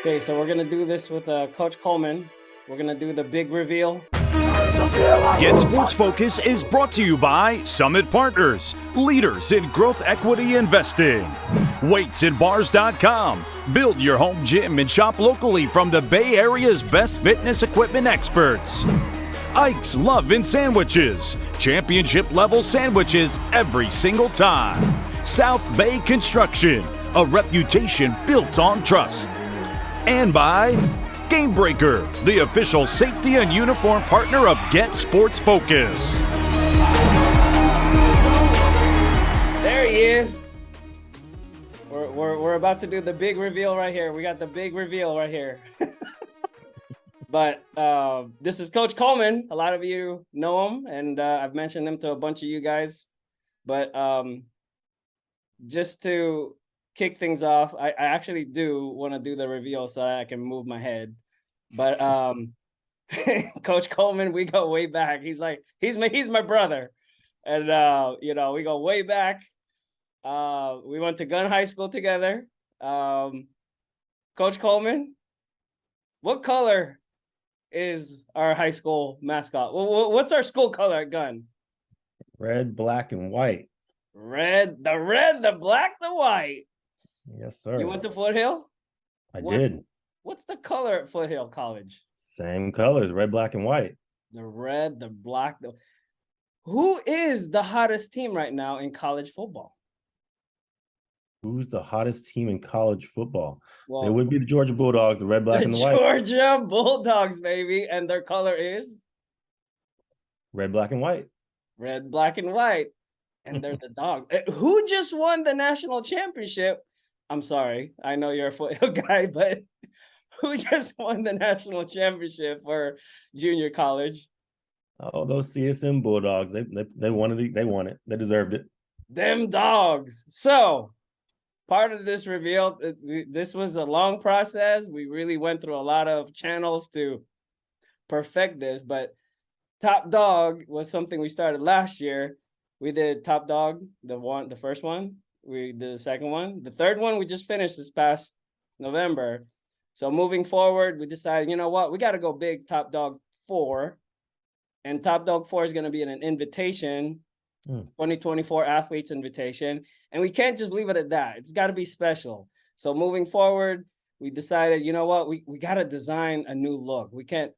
Okay, so we're gonna do this with Coach Coleman. We're gonna do the big reveal. GetSportsFocus is brought to you by Summit Partners, leaders in growth equity investing. WeightsandBars.com. Build your home gym and shop locally from the Bay Area's best fitness equipment experts. Ike's Love in Sandwiches. Championship level sandwiches every single time. South Bay Construction. A reputation built on trust. And by Game Breaker, the official safety and uniform partner of GetSportsFocus. There he is. We're about to do the big reveal right here. We got the big reveal right here. But this is Coach Coleman. A lot of you know him, and I've mentioned him to a bunch of you guys. But just to kick things off, I actually do want to do the reveal so that I can move my head. But Coach Coleman, we go way back. He's my brother, and we go way back. We went to gun high school together. Coach Coleman, what color is our high school mascot? What's our school color at gun? Red, black, and white. Red, the black, the white. Yes, sir. You went to Foothill? I did. What's the color at Foothill College? Same colors, red, black, and white. The red, the black. Who is the hottest team right now in college football? Who's the hottest team in college football? Well, it would be the Georgia Bulldogs, the red, black, and the white. Georgia Bulldogs, baby. And their color is? Red, black, and white. Red, black, and white. And they're the Dogs. Who just won the national championship? I'm sorry. I know you're a Foothill guy, but who just won the national championship for junior college? Oh, those CSM Bulldogs. They wanted it. They won it. They deserved it. Them Dogs. So part of this reveal, this was a long process. We really went through a lot of channels to perfect this, but Top Dog was something we started last year. We did Top Dog, the first one. We did the second one. The third one we just finished this past November. So moving forward, we decided, you know what? We got to go big. Top Dog 4. And Top Dog 4 is going to be an invitation, 2024 athletes invitation. And we can't just leave it at that. It's got to be special. So moving forward, we decided, you know what? We got to design a new look. We can't.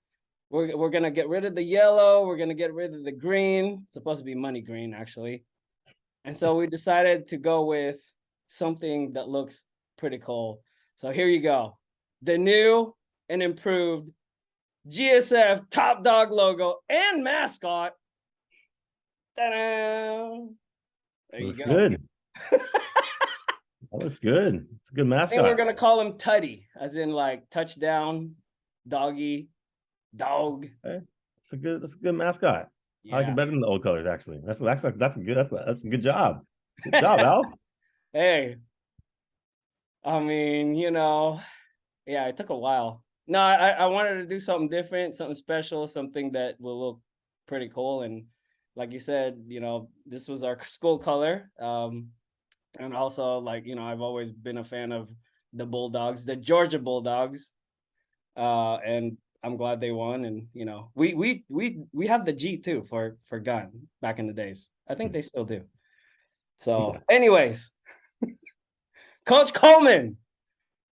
We're going to get rid of the yellow. We're going to get rid of the green. It's supposed to be money green, actually. And so we decided to go with something that looks pretty cool. So here you go. The new and improved GSF Top Dog logo and mascot. Ta-da! There you go. Good. That looks good. It's a good mascot. And we're going to call him Tuddy, as in like touchdown, doggy, dog. Okay. That's a good mascot. Yeah. I like it better than the old colors, actually. That's a good job. Good job, Al. Hey, I mean, yeah, it took a while. No, I wanted to do something different, something special, something that will look pretty cool. And like you said, this was our school color. And also, I've always been a fan of the Bulldogs, the Georgia Bulldogs. And I'm glad they won, and we have the G too for gun back in the days. I think they still do. So, anyways, Coach Coleman.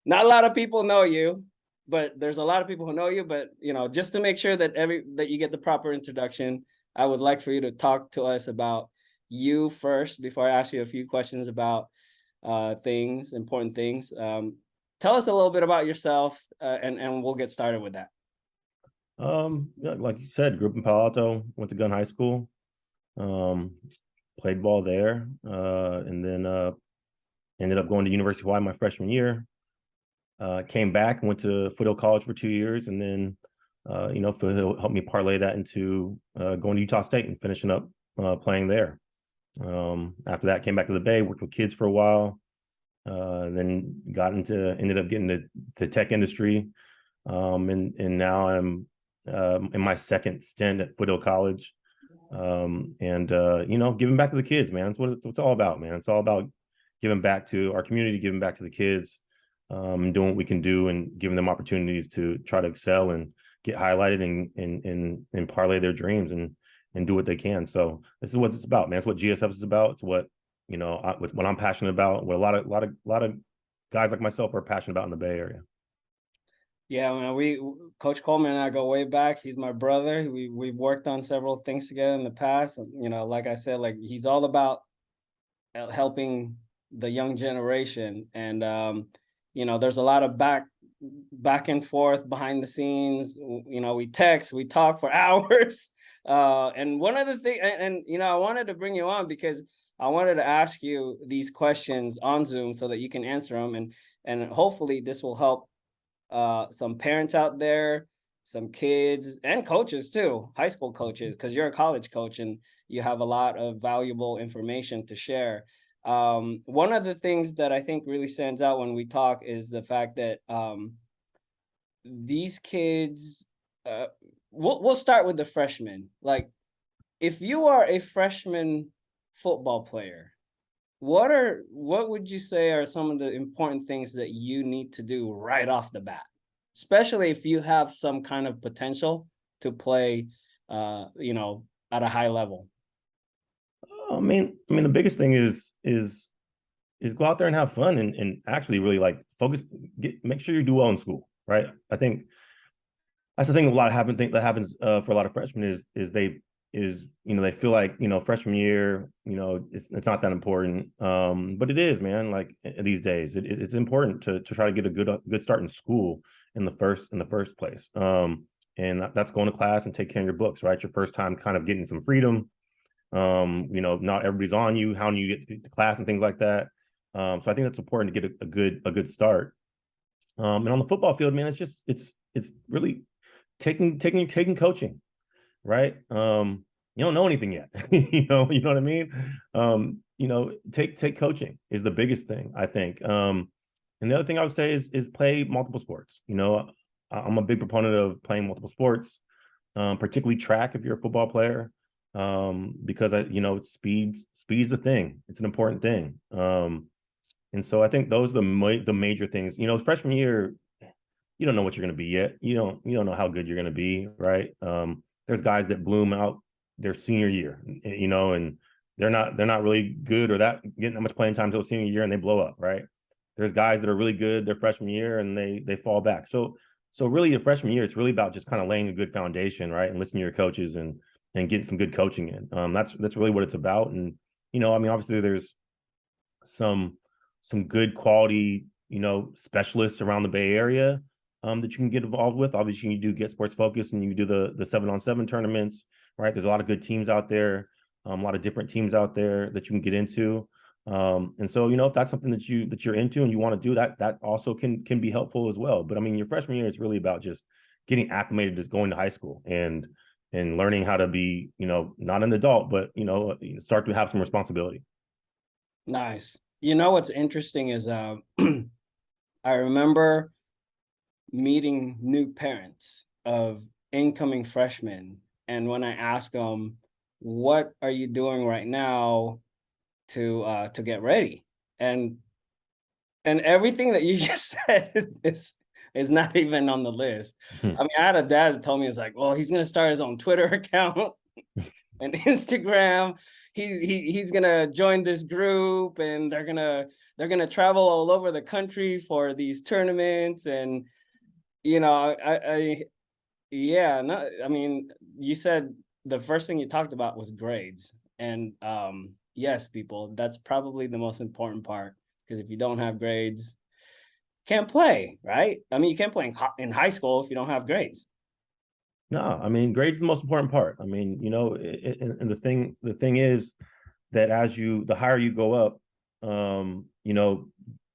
Not a lot of people know you, but there's a lot of people who know you. But just to make sure that you get the proper introduction, I would like for you to talk to us about you first before I ask you a few questions about important things. Tell us a little bit about yourself, and we'll get started with that. Like you said, grew up in Palo Alto, went to gun high school, played ball there, and then ended up going to University of Hawaii my freshman year. Came back, went to Foothill College for 2 years, and then Foothill helped me parlay that into going to Utah State and finishing up playing there. After that, came back to the Bay, worked with kids for a while, then ended up getting into the tech industry, and now I'm in my second stint at Foothill College, giving back to the kids, man. That's what it's all about, man. It's all about giving back to our community, giving back to the kids, doing what we can do and giving them opportunities to try to excel and get highlighted and parlay their dreams and do what they can. So this is what it's about, man. It's what GSF is about. It's what, what I'm passionate about, what a lot of guys like myself are passionate about in the Bay Area. Yeah, man, Coach Coleman and I go way back. He's my brother. We've worked on several things together in the past. Like I said, like he's all about helping the young generation. And there's a lot of back and forth behind the scenes. We text, we talk for hours. And one of the things, and I wanted to bring you on because I wanted to ask you these questions on Zoom so that you can answer them, and hopefully this will help some parents out there, some kids and coaches too, high school coaches, because you're a college coach and you have a lot of valuable information to share. One of the things that I think really stands out when we talk is the fact that these kids, we'll start with the freshmen. Like, if you are a freshman football player, what would you say are some of the important things that you need to do right off the bat, especially if you have some kind of potential to play, at a high level? I mean, the biggest thing is go out there and have fun and actually really like focus, make sure you do well in school, right? I think that's the thing. That happens for a lot of freshmen is they feel like, freshman year, it's not that important. But it is, man. Like these days, it's important to try to get a good start in school in the first place. And that's going to class and take care of your books, right? Your first time kind of getting some freedom. Not everybody's on you, how do you get to class and things like that. So I think that's important to get a good start. And on the football field, man, it's really taking coaching, right? You don't know anything yet. you know what I mean? Take coaching is the biggest thing, I think. And the other thing I would say is play multiple sports. I'm a big proponent of playing multiple sports, particularly track if you're a football player. Because speed's a thing. It's an important thing. And so I think those are the major things. Freshman year, you don't know what you're going to be yet. You don't know how good you're going to be, right? There's guys that bloom out their senior year, and they're not really good or getting that much playing time until senior year, and they blow up, right? There's guys that are really good their freshman year and they fall back. So really, your freshman year, it's really about just kind of laying a good foundation, right, and listening to your coaches and getting some good coaching in. That's really what it's about. And obviously there's some good quality specialists around the Bay Area that you can get involved with. Obviously, you do GetSportsFocus and you do the 7-on-7 tournaments, right? There's a lot of good teams out there, a lot of different teams out there that you can get into. And so if that's something that you're into and you want to do, that also can be helpful as well. But your freshman year is really about just getting acclimated to going to high school and learning how to be, not an adult, but, start to have some responsibility. Nice. What's interesting is I remember meeting new parents of incoming freshmen. And when I ask them, what are you doing right now to get ready? And everything that you just said is not even on the list. I had a dad that told me, it's like, well, he's going to start his own Twitter account and Instagram. He's going to join this group and they're going to travel all over the country for these tournaments. And, you said the first thing you talked about was grades. And yes, people, that's probably the most important part, because if you don't have grades, can't play, right? You can't play in high school if you don't have grades. No, grades is the most important part. And the thing is that the higher you go up,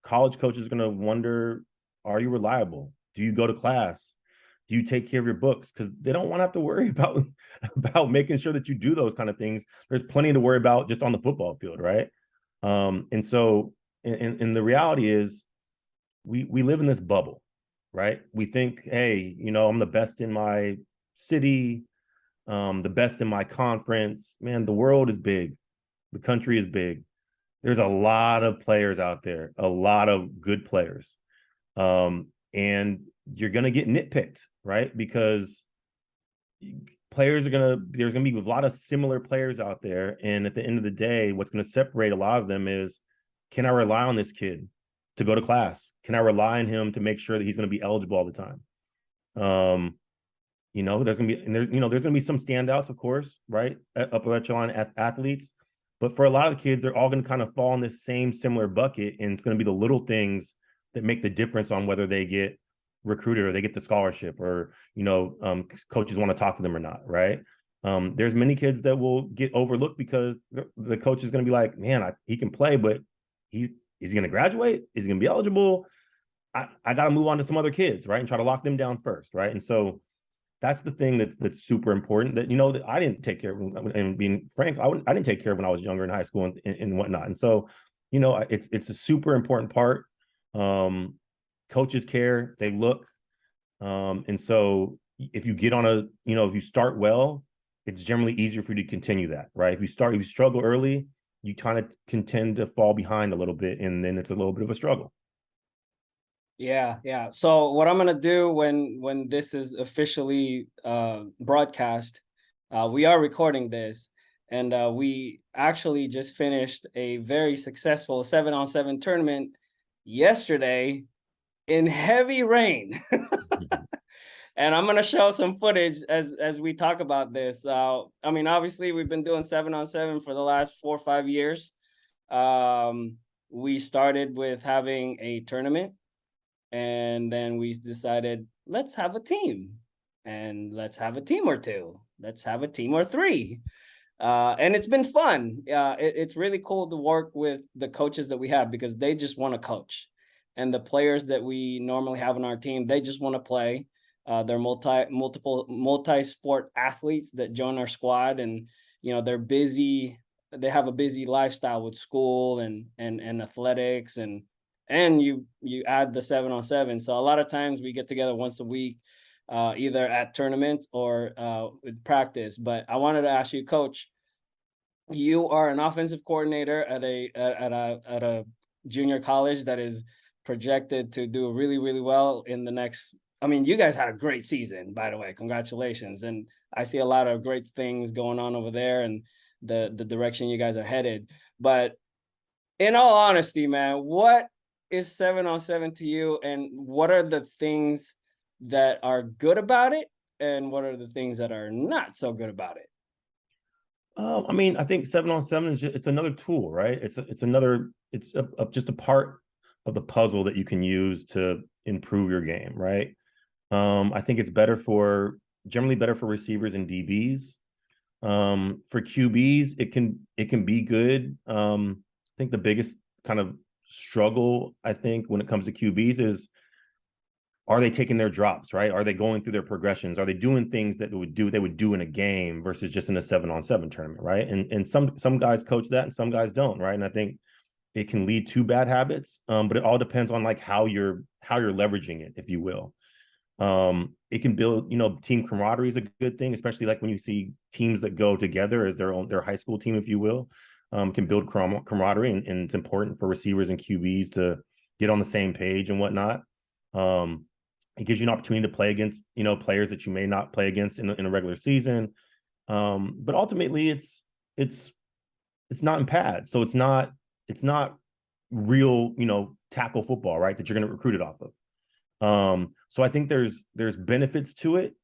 college coaches are going to wonder, are you reliable? Do you go to class? Do you take care of your books? Because they don't want to have to worry about making sure that you do those kind of things. There's plenty to worry about just on the football field, right? And so, and the reality is, we live in this bubble, right? We think, hey, I'm the best in my city, the best in my conference. Man, the world is big. The country is big. There's a lot of players out there, a lot of good players. And you're going to get nitpicked, right? Because there's going to be a lot of similar players out there. And at the end of the day, what's going to separate a lot of them is, can I rely on this kid to go to class? Can I rely on him to make sure that he's going to be eligible all the time? There's going to be, and there's going to be some standouts, of course, right? Upper echelon athletes. But for a lot of the kids, they're all going to kind of fall in this same similar bucket. And it's going to be the little things that make the difference on whether they get recruited or they get the scholarship, or, coaches want to talk to them or not, right? There's many kids that will get overlooked because the coach is going to be like, man, he can play, but is he going to graduate? Is he going to be eligible? I got to move on to some other kids, right? And try to lock them down first, right? And so that's the thing that's super important that, that I didn't take care of. And being frank, I didn't take care of when I was younger in high school and whatnot. And so, it's a super important part. Coaches care, they look. And so if you get on if you start well, it's generally easier for you to continue that, right? If you struggle early, you kind of can tend to fall behind a little bit, and then it's a little bit of a struggle. Yeah. So what I'm gonna do when this is officially broadcast, we are recording this, and we actually just finished a very successful 7-on-7 tournament yesterday in heavy rain. And I'm gonna show some footage as we talk about this. Obviously we've been doing 7-on-7 for the last 4 or 5 years. We started with having a tournament, and then we decided, let's have a team, and let's have a team or two. Let's have a team or three. And it's been fun. It's really cool to work with the coaches that we have, because they just want to coach. And the players that we normally have on our team, they just want to play. They're multi-sport athletes that join our squad, and they're busy. They have a busy lifestyle with school and athletics, and you add the 7-on-7. So a lot of times we get together once a week, either at tournaments or with practice. But I wanted to ask you, Coach, you are an offensive coordinator at a junior college that is projected to do really, really well in the next. You guys had a great season, by the way. Congratulations. And I see a lot of great things going on over there, and the direction you guys are headed. But in all honesty, man, what is 7-on-7 to you, and what are the things that are good about it, and what are the things that are not so good about it? I think 7-on-7 is it's another tool, right? It's just a part of the puzzle that you can use to improve your game, right? I think it's generally better for receivers and DBs. For QBs, it can be good. I think the biggest kind of struggle, I think, when it comes to QBs is, are they taking their drops, right? Are they going through their progressions? Are they doing things that they would do in a game versus just in a 7-on-7 tournament, right? And some guys coach that and some guys don't, right? And I think it can lead to bad habits, but it all depends on like how you're leveraging it, if you will. It can build, team camaraderie is a good thing, especially like when you see teams that go together as their high school team, if you will. Can build camaraderie, and it's important for receivers and QBs to get on the same page and whatnot. It gives you an opportunity to play against, players that you may not play against in a regular season. But ultimately it's not in pads. So it's not real, tackle football, right? That you're going to recruit it off of. So I think there's benefits to it.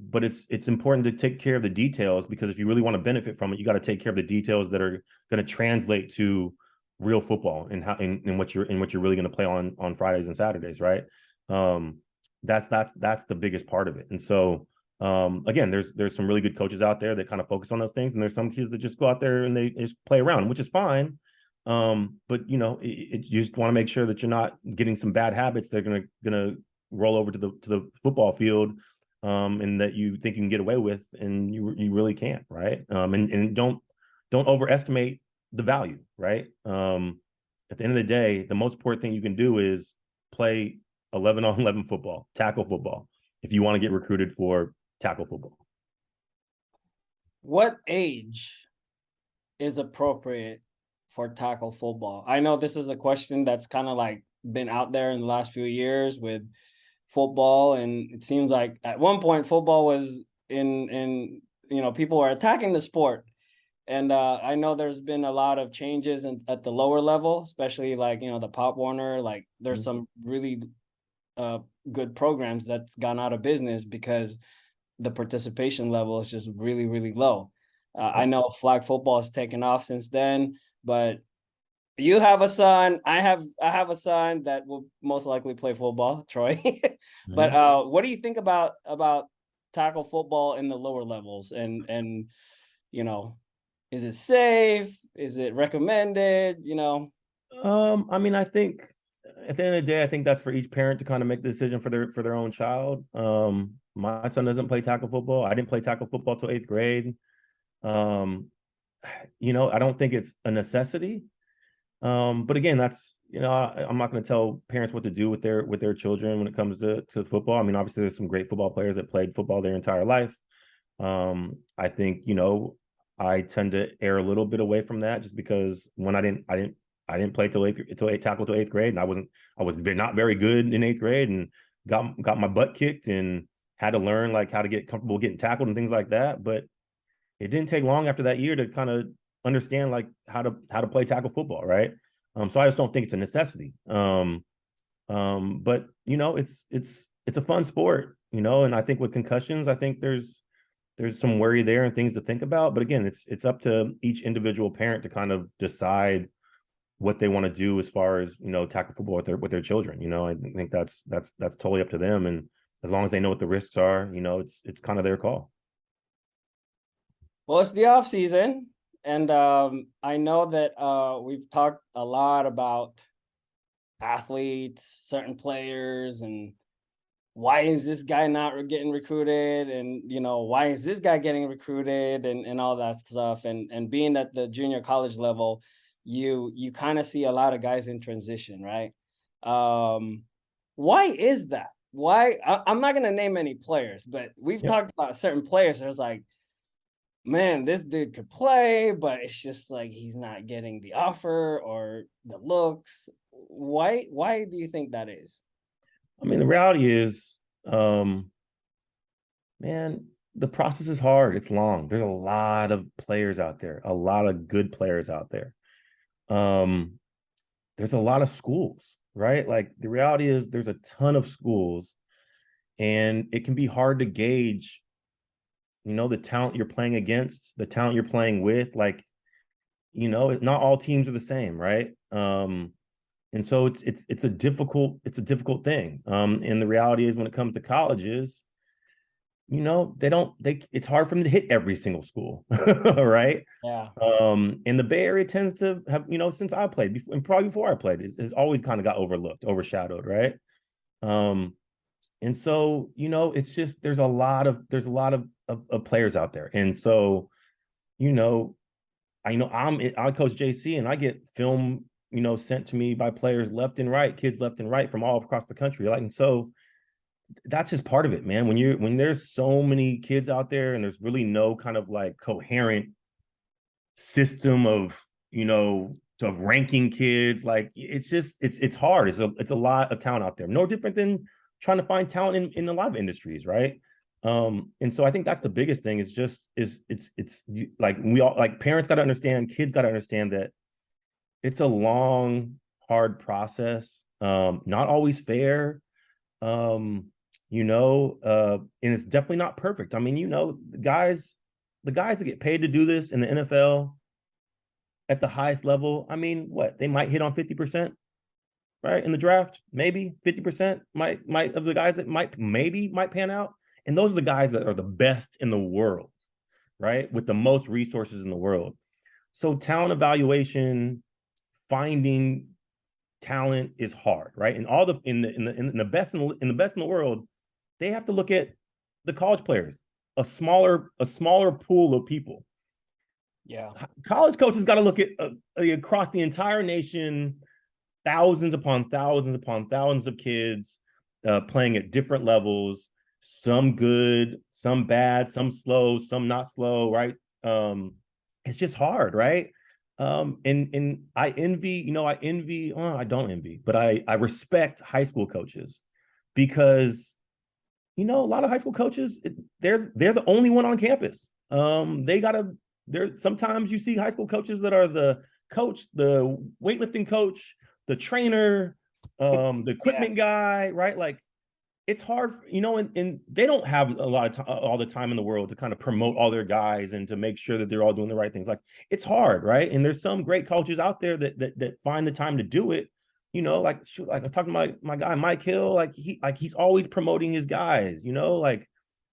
But it's important to take care of the details, because if you really want to benefit from it, you got to take care of the details that are going to translate to real football and how in what you're really going to play on Fridays and Saturdays, right? That's the biggest part of it. And so again, there's some really good coaches out there that kind of focus on those things, and there's some kids that just go out there and they just play around, which is fine. But you just want to make sure that you're not getting some bad habits that are gonna roll over to the football field, and that you think you can get away with, and you really can't, right? And don't overestimate the value, right? At the end of the day, the most important thing you can do is play 11-on-11 football, tackle football, if you want to get recruited for tackle football. What age is appropriate for tackle football? I know this is a question that's kind of like been out there in the last few years with football, and it seems like at one point football was in people were attacking the sport. And I know there's been a lot of changes at the lower level, especially like, the Pop Warner. Like there's some really good programs that's gone out of business because the participation level is just really, really low. I know flag football has taken off since then, but you have a son. I have a son that will most likely play football, Troy. But what do you think about tackle football in the lower levels? And is it safe? Is it recommended? I mean, I think at the end of the day, I think that's for each parent to kind of make the decision for their own child. My son doesn't play tackle football. I didn't play tackle football till 8th grade. I don't think it's a necessity. But again, that's I'm not going to tell parents what to do with their children when it comes to football. I mean, obviously, there's some great football players that played football their entire life. I think I tend to err a little bit away from that just because when I didn't play till 8th grade, and I was not very good in 8th grade, and got my butt kicked and had to learn like how to get comfortable getting tackled and things like that. But it didn't take long after that year to kind of understand like how to play tackle football, right? So I just don't think it's a necessity. But it's a fun sport, and I think with concussions, I think there's some worry there and things to think about. But again, it's up to each individual parent to kind of decide what they want to do as far as tackle football with their children. I think that's totally up to them, and as long as they know what the risks are, it's kind of their call. Well, it's the off season, and I know that we've talked a lot about athletes, certain players, and why is this guy not getting recruited, and why is this guy getting recruited, and all that stuff. And being at the junior college level, you kind of see a lot of guys in transition, right? Why is that? Why? I'm not gonna name any players, but we've talked about certain players. There's like, man, this dude could play, but it's just like he's not getting the offer or the looks. Why do you think that is? I mean, the reality is, man, the process is hard. It's long. There's a lot of players out there, a lot of good players out there. There's a lot of schools, right? Like the reality is there's a ton of schools, and it can be hard to gauge, the talent you're playing against, the talent you're playing with. Like, not all teams are the same, right? And so it's a difficult thing. And the reality is when it comes to colleges, it's hard for them to hit every single school, right? Yeah. And the Bay Area tends to have, since I played before, and probably before I played, has always kind of got overshadowed, right? And so, it's just there's a lot of players out there. And so, I coach JC, and I get film, sent to me by players left and right, kids left and right from all across the country. Like, and so that's just part of it, man. When there's so many kids out there and there's really no kind of like coherent system of, of ranking kids, like it's hard. It's a lot of talent out there. No different than trying to find talent in a lot of industries, right? And so I think that's the biggest thing it's like we all, like parents got to understand, kids got to understand that it's a long, hard process. Not always fair. And it's definitely not perfect. I mean, the guys that get paid to do this in the NFL at the highest level, I mean, what, they might hit on 50%, right? In the draft, maybe 50% might of the guys that might pan out. And those are the guys that are the best in the world, right? With the most resources in the world. So talent evaluation, finding talent is hard, right? And all in the best in the world, they have to look at the college players, a smaller pool of people. Yeah, college coaches got to look at across the entire nation, thousands upon thousands of kids playing at different levels, some good, some bad, some slow, some not slow, right? It's just hard, right? And I envy, I don't envy, but I respect high school coaches because, a lot of high school coaches, they're the only one on campus. Sometimes you see high school coaches that are the coach, the weightlifting coach, the trainer, the equipment guy, right? Like, it's hard, and they don't have a lot of time, all the time in the world to kind of promote all their guys and to make sure that they're all doing the right things. Like, it's hard, right? And there's some great coaches out there that find the time to do it. Like I was talking to my guy Mike Hill, he's always promoting his guys. Like,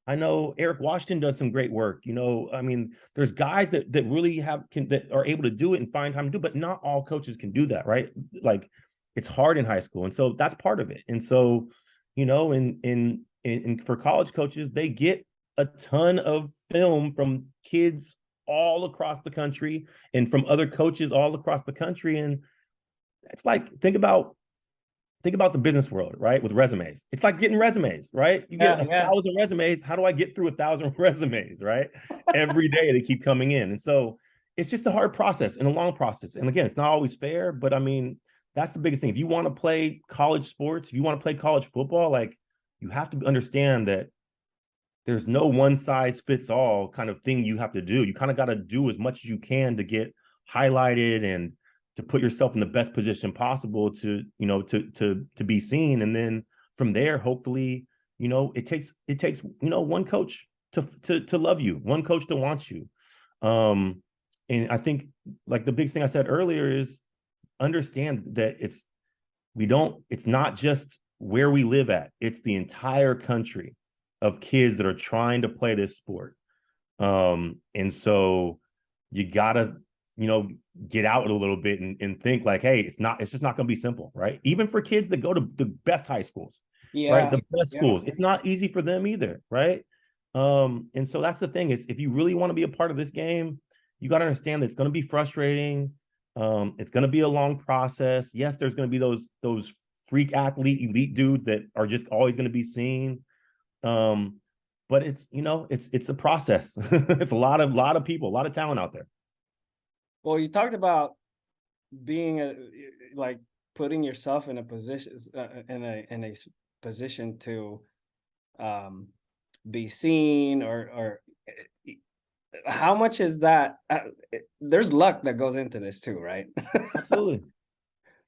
I know Eric Washington does some great work. I mean, there's guys that really that are able to do it and find time to do it, but not all coaches can do that, right? Like, it's hard in high school, and so that's part of it. And so, and for college coaches, they get a ton of film from kids all across the country and from other coaches all across the country. And it's like, think about the business world, right? With resumes. It's like getting resumes, right? You get 1,000 resumes. How do I get through 1,000 resumes, right? Every day they keep coming in. And so it's just a hard process and a long process. And again, it's not always fair, but I mean, that's the biggest thing. If you want to play college sports, if you want to play college football, like, you have to understand that there's no one size fits all kind of thing you have to do. You kind of got to do as much as you can to get highlighted and to put yourself in the best position possible to be seen. And then from there, hopefully, it takes one coach to love you, one coach to want you. And I think, like, the biggest thing I said earlier is, understand that it's not just where we live at, it's the entire country of kids that are trying to play this sport. And so you gotta, get out a little bit and think like, hey, it's just not gonna be simple, right? Even for kids that go to the best high schools, right? The best schools, it's not easy for them either, right? And so that's the thing, is if you really want to be a part of this game, you got to understand that it's going to be frustrating. It's going to be a long process. Yes, there's going to be those freak athlete, elite dudes that are just always going to be seen. But it's a process. It's a lot of people, a lot of talent out there. Well, you talked about being like putting yourself in a position in a position to be seen, or how much is that? There's luck that goes into this too, right? Absolutely.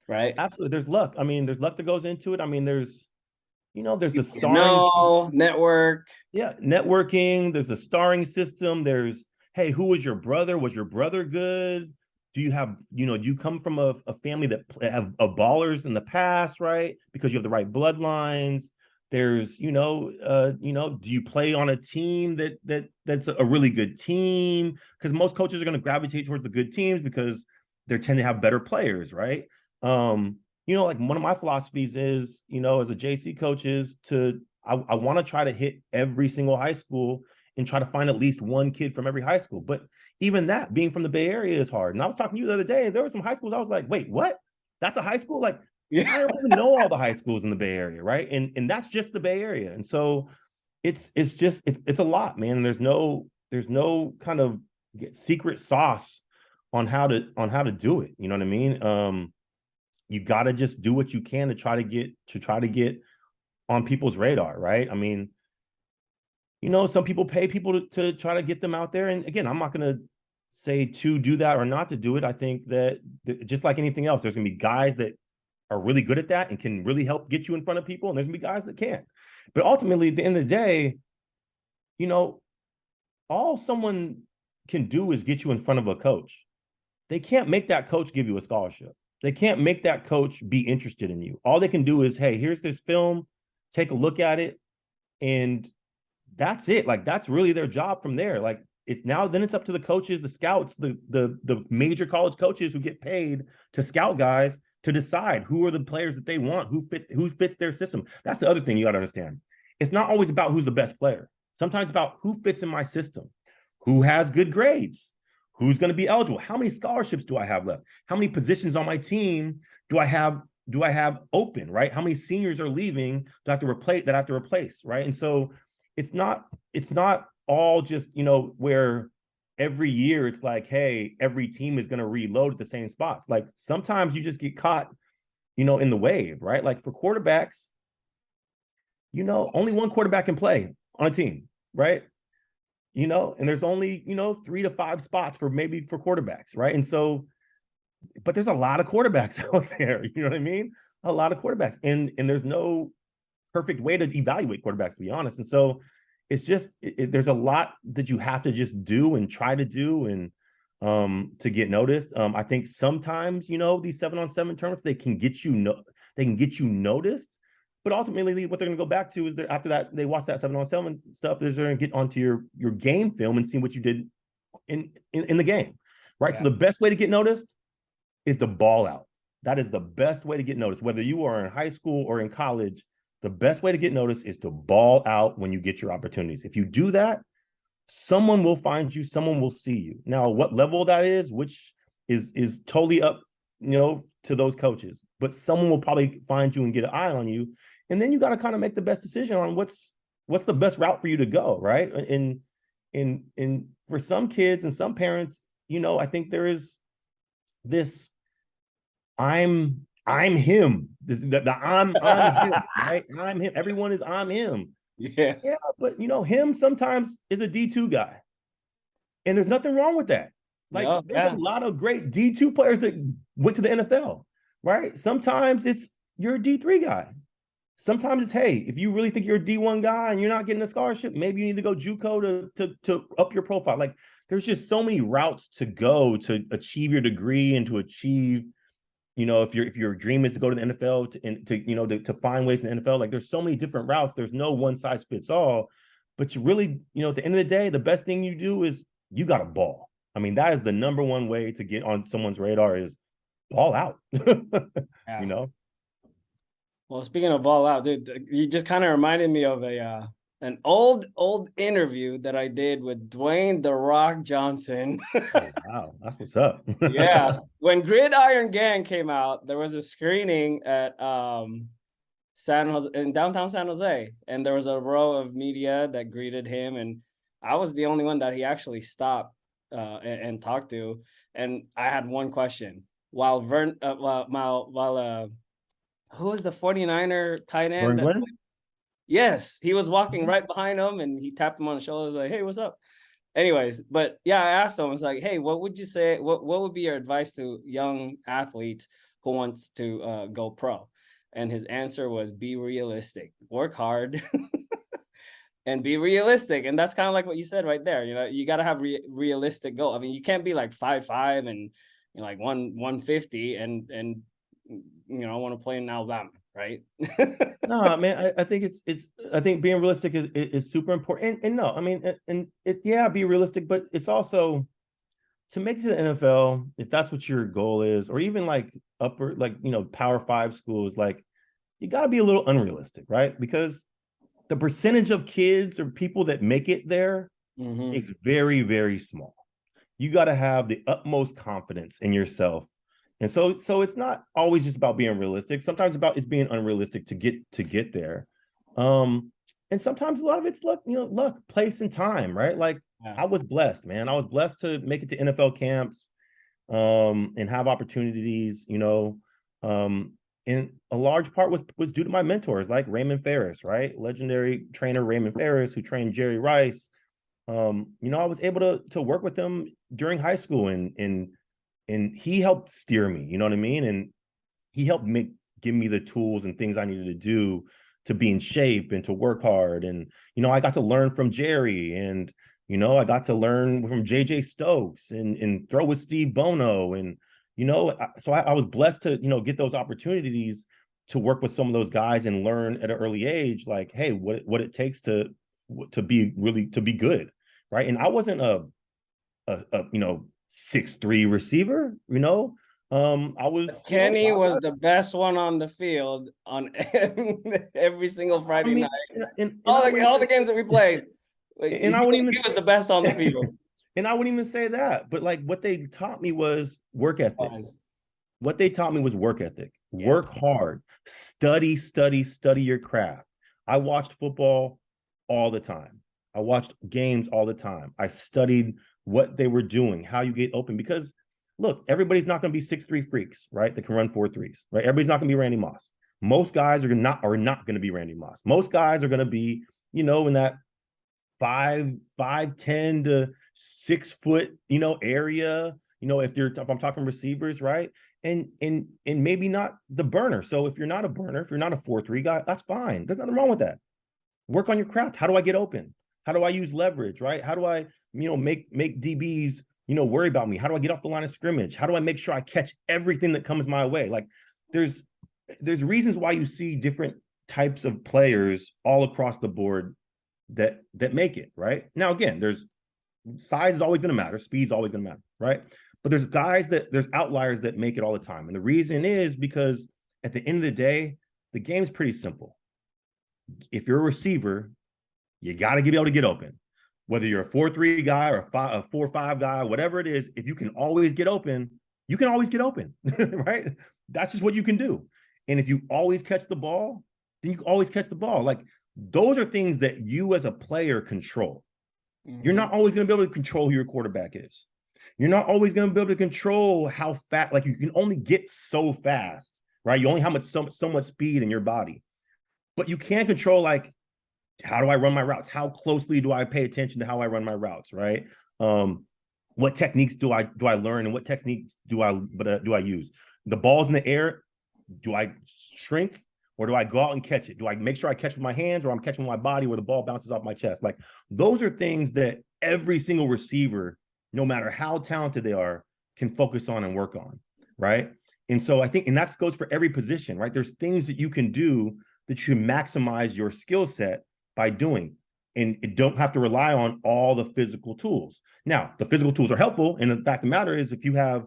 Right. Absolutely. There's luck. I mean, there's luck that goes into it. I mean, there's the starring network. Yeah, networking. There's the starring system. There's, hey, who was your brother? Was your brother good? Do you have, do you come from a family that have ballers in the past, right? Because you have the right bloodlines. There's, do you play on a team that's a really good team? Because most coaches are going to gravitate towards the good teams because they tend to have better players, right? Like, one of my philosophies is, as a JC coach, is I want to try to hit every single high school and try to find at least one kid from every high school. But even that, being from the Bay Area, is hard. And I was talking to you the other day, and there were some high schools I was like, wait, what? That's a high school? Like, I don't even know all the high schools in the Bay Area, right? And that's just the Bay Area. And so it's a lot, man. And there's no kind of secret sauce on how to do it. You know what I mean? You got to just do what you can to try to get on people's radar, right? I mean, some people pay people to try to get them out there. And again, I'm not going to say to do that or not to do it. I think that just like anything else, there's going to be guys that are really good at that and can really help get you in front of people, and there's going to be guys that can't. But ultimately, at the end of the day, all someone can do is get you in front of a coach. They can't make that coach give you a scholarship. They can't make that coach be interested in you. All they can do is, hey, here's this film, take a look at it, and that's it. Like, that's really their job from there. Like, then it's up to the coaches, the scouts, the major college coaches who get paid to scout guys to decide who are the players that they want, who fits their system. That's the other thing you got to understand. It's not always about who's the best player. Sometimes about who fits in my system, who has good grades, who's going to be eligible, how many scholarships do I have left, how many positions on my team do I have open, right? How many seniors are leaving that I have to replace, right? And so it's not all just, where every year it's like, hey, every team is going to reload at the same spots. Like sometimes you just get caught, in the wave, right? Like for quarterbacks, only one quarterback can play on a team, right? And there's only, 3 to 5 spots for quarterbacks, right? And so, but there's a lot of quarterbacks out there, you know what I mean? A lot of quarterbacks. And there's no perfect way to evaluate quarterbacks, to be honest. And so it's just, there's a lot that you have to just do and try to do and to get noticed. I think sometimes, these 7-on-7 tournaments, they can get you noticed. But ultimately, what they're going to go back to is that after that, they watch that 7-on-7 stuff. They're going to get onto your game film and see what you did in the game, right? Yeah. So the best way to get noticed is to ball out. That is the best way to get noticed. Whether you are in high school or in college, the best way to get noticed is to ball out when you get your opportunities. If you do that, someone will find you. Someone will see you. Now, what level that is, which is totally up, to those coaches. But someone will probably find you and get an eye on you. And then you got to kind of make the best decision on what's the best route for you to go, right? And for some kids and some parents, I think there is this I'm him. I'm him, right? I'm him. Everyone is I'm him. Yeah. Yeah, but him sometimes is a D2 guy. And there's nothing wrong with that. Like there's a lot of great D2 players that went to the NFL, right? Sometimes you're a D3 guy. Sometimes it's, hey, if you really think you're a D1 guy and you're not getting a scholarship, maybe you need to go JUCO to up your profile. Like there's just so many routes to go to achieve your degree and to achieve, if your dream is to go to the NFL to find ways in the NFL, like there's so many different routes. There's no one size fits all, but you really, at the end of the day, the best thing you do is you got to ball. I mean, that is the number one way to get on someone's radar is ball out, Well, speaking of ball out, dude, you just kind of reminded me of an old interview that I did with Dwayne "The Rock" Johnson. Oh, wow, that's what's up. Yeah, when Gridiron Gang came out, there was a screening at San Jose, in downtown San Jose, and there was a row of media that greeted him, and I was the only one that he actually stopped and talked to, and I had one question while who was the 49er tight end? Yes, he was walking right behind him and he tapped him on the shoulder. Like, hey, what's up? Anyways, but yeah, I asked him, I was like, hey, what would you say? What would be your advice to young athletes who wants to go pro? And his answer was be realistic, work hard and be realistic. And that's kind of like what you said right there. You got to have realistic goal. I mean, you can't be like 5'5" and like 150 and I want to play in Alabama, right? No, man, I think I think being realistic is super important. And no, I mean, be realistic, but it's also to make it to the NFL, if that's what your goal is, or even like upper, like, Power 5 schools, like you got to be a little unrealistic, right? Because the percentage of kids or people that make it there is very, very small. You got to have the utmost confidence in yourself. And so it's not always just about being realistic. Sometimes it's being unrealistic to get there. And sometimes a lot of it's luck, luck, place, and time, right? Like I was blessed, man. I was blessed to make it to NFL camps and have opportunities, and a large part was due to my mentors like Raymond Ferris, right? Legendary trainer Raymond Ferris, who trained Jerry Rice. I was able to work with him during high school and he helped steer me, you know what I mean? And he helped give me the tools and things I needed to do to be in shape and to work hard. And, I got to learn from Jerry and, I got to learn from JJ Stokes and throw with Steve Bono. And, so I was blessed to, get those opportunities to work with some of those guys and learn at an early age, like, hey, what it takes to be good. Right. And I wasn't a 6'3" receiver, Kenny was the best one on the field on every single Friday night. And all the games that we played. And I wouldn't even he was the best on the field. And I wouldn't even say that, but like what they taught me was work ethic. What they taught me was work ethic. Yeah. Work hard, study your craft. I watched football all the time. I watched games all the time. I studied what they were doing, how you get open. Because look, everybody's not going to be 6'3" freaks, right? That can run 4.3s, right? Everybody's not going to be Randy Moss. Most guys are not going to be Randy Moss. Most guys are going to be, in that 5'10" to 6 foot, area. If I'm talking receivers, right? And maybe not the burner. So if you're not a burner, if you're not a 4.3 guy, that's fine. There's nothing wrong with that. Work on your craft. How do I get open? How do I use leverage, right? How do I, make DBs, worry about me? How do I get off the line of scrimmage? How do I make sure I catch everything that comes my way? Like there's reasons why you see different types of players all across the board that make it, right? Now, again, there's size is always going to matter. Speed's always going to matter, right? But there's outliers that make it all the time. And the reason is because at the end of the day, the game's pretty simple. If you're a receiver, you got to be able to get open. Whether you're a 4.3 guy or a 4.5 guy, whatever it is, if you can always get open, you can always get open, right? That's just what you can do. And if you always catch the ball, then you always catch the ball. Like those are things that you as a player control. Mm-hmm. You're not always going to be able to control who your quarterback is. You're not always going to be able to control how fast, like you can only get so fast, right? You only have so much speed in your body, but you can control like, how do I run my routes? How closely do I pay attention to how I run my routes, right? What techniques do I learn, and what techniques do I use? The ball's in the air. Do I shrink, or do I go out and catch it? Do I make sure I catch with my hands, or I'm catching with my body where the ball bounces off my chest? Like those are things that every single receiver, no matter how talented they are, can focus on and work on, right? And so I think, and that goes for every position, right? There's things that you can do that you maximize your skill set by doing, and it don't have to rely on all the physical tools. Now, the physical tools are helpful, and the fact of the matter is, if you have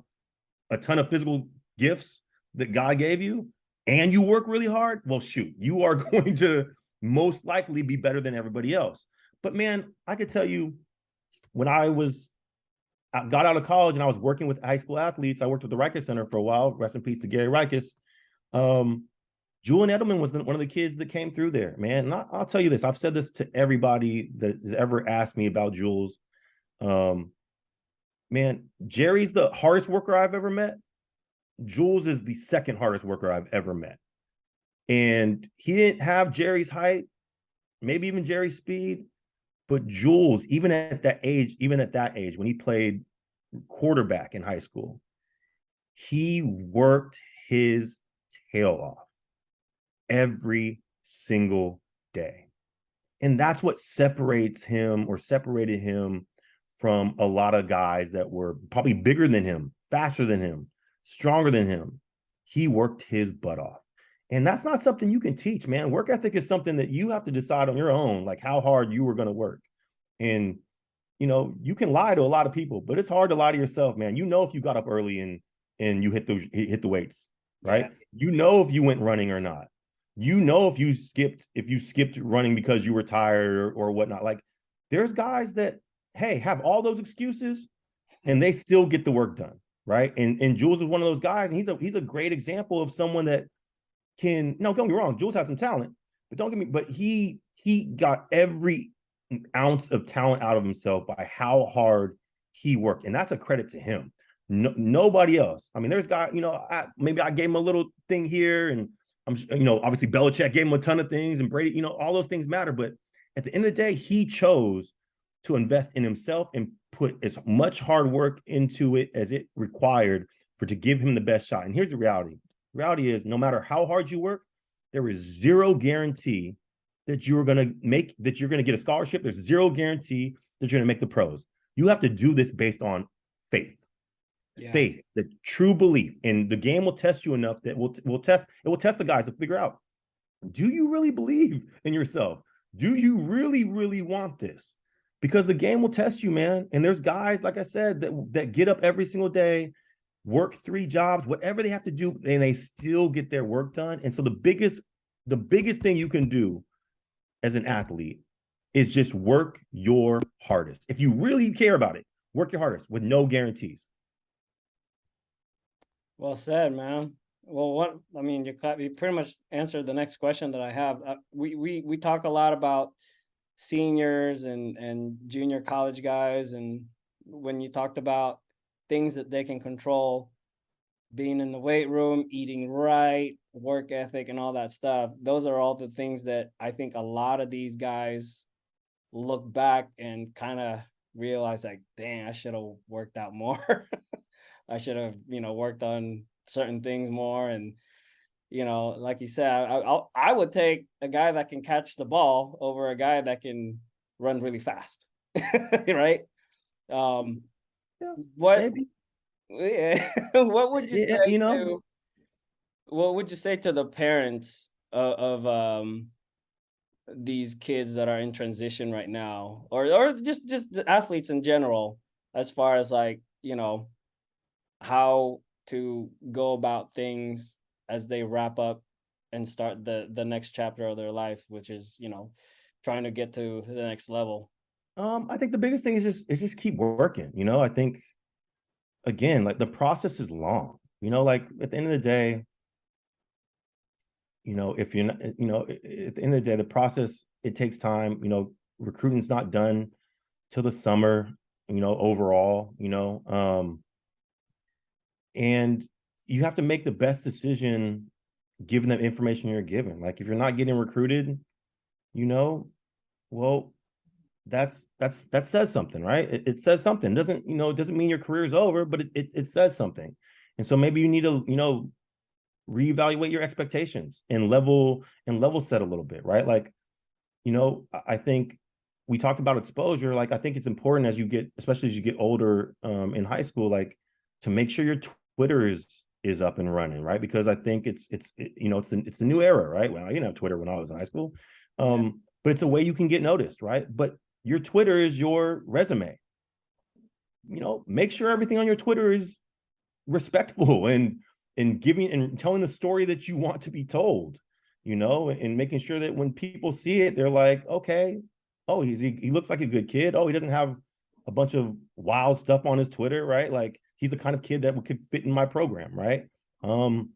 a ton of physical gifts that God gave you, and you work really hard, well, shoot, you are going to most likely be better than everybody else. But man, I could tell you, when I got out of college and I was working with high school athletes, I worked with the Riker Center for a while. Rest in peace to Gary Rikus. Julian Edelman was one of the kids that came through there, man. And I'll tell you this, I've said this to everybody that has ever asked me about Jules. Man, Jerry's the hardest worker I've ever met. Jules is the second hardest worker I've ever met. And he didn't have Jerry's height, maybe even Jerry's speed, but Jules, even at that age, when he played quarterback in high school, he worked his tail off every single day. And that's what separated him from a lot of guys that were probably bigger than him, faster than him, stronger than him. He worked his butt off. And that's not something you can teach, man. Work ethic is something that you have to decide on your own, like how hard you were going to work. And, you can lie to a lot of people, but it's hard to lie to yourself, man. If you got up early and you hit the weights, right? Yeah. If you went running or not. If you skipped running because you were tired or whatnot. Like there's guys that, hey, have all those excuses and they still get the work done, right? And Jules is one of those guys, and he's a great example of someone that don't get me wrong, Jules has some talent, but he got every ounce of talent out of himself by how hard he worked, and that's a credit to him. Nobody else. I mean, there's guys, maybe I gave him a little thing here, and obviously Belichick gave him a ton of things, and Brady, all those things matter. But at the end of the day, he chose to invest in himself and put as much hard work into it as it required to give him the best shot. And here's the reality. The reality is, no matter how hard you work, there is zero guarantee that you're going to get a scholarship. There's zero guarantee that you're going to make the pros. You have to do this based on faith. Yeah. Faith, the true belief, and the game will test you enough that it will test the guys to figure out, do you really believe in yourself? Do you really, really want this? Because the game will test you, man. And there's guys, like I said, that get up every single day, work 3 jobs, whatever they have to do, and they still get their work done. And so the biggest thing you can do as an athlete is just work your hardest. If you really care about it, work your hardest with no guarantees. Well said, man. Well, you pretty much answered the next question that I have. We talk a lot about seniors and junior college guys, and when you talked about things that they can control, being in the weight room, eating right, work ethic, and all that stuff, those are all the things that I think a lot of these guys look back and kind of realize, like, dang, I should have worked out more. I should have, worked on certain things more. And, like you said, I would take a guy that can catch the ball over a guy that can run really fast. Right? Yeah, What, maybe. yeah, what would you Yeah, say to, what would you say to the parents of these kids that are in transition right now, or just the athletes in general, as far as, like, how to go about things as they wrap up and start the next chapter of their life, which is, trying to get to the next level? I think the biggest thing is just keep working. I think, again, like, the process is long. Like, at the end of the day, if you're not, at the end of the day, the process, it takes time. Recruiting's not done till the summer, overall, and you have to make the best decision given the information you're given. Like, if you're not getting recruited, well, that says something, right? It says something. It doesn't mean your career is over, but it says something. And so maybe you need to, reevaluate your expectations and level set a little bit, right? Like, I think we talked about exposure. Like, I think it's important especially as you get older, in high school, like, to make sure your Twitter is up and running, right? Because I think it's the new era, right? Well, I didn't have Twitter when I was in high school, but it's a way you can get noticed, right? But your Twitter is your resume. Make sure everything on your Twitter is respectful and giving and telling the story that you want to be told, and making sure that when people see it, they're like, okay, oh, he looks like a good kid. Oh, he doesn't have a bunch of wild stuff on his Twitter, right? Like, he's the kind of kid that could fit in my program, right? So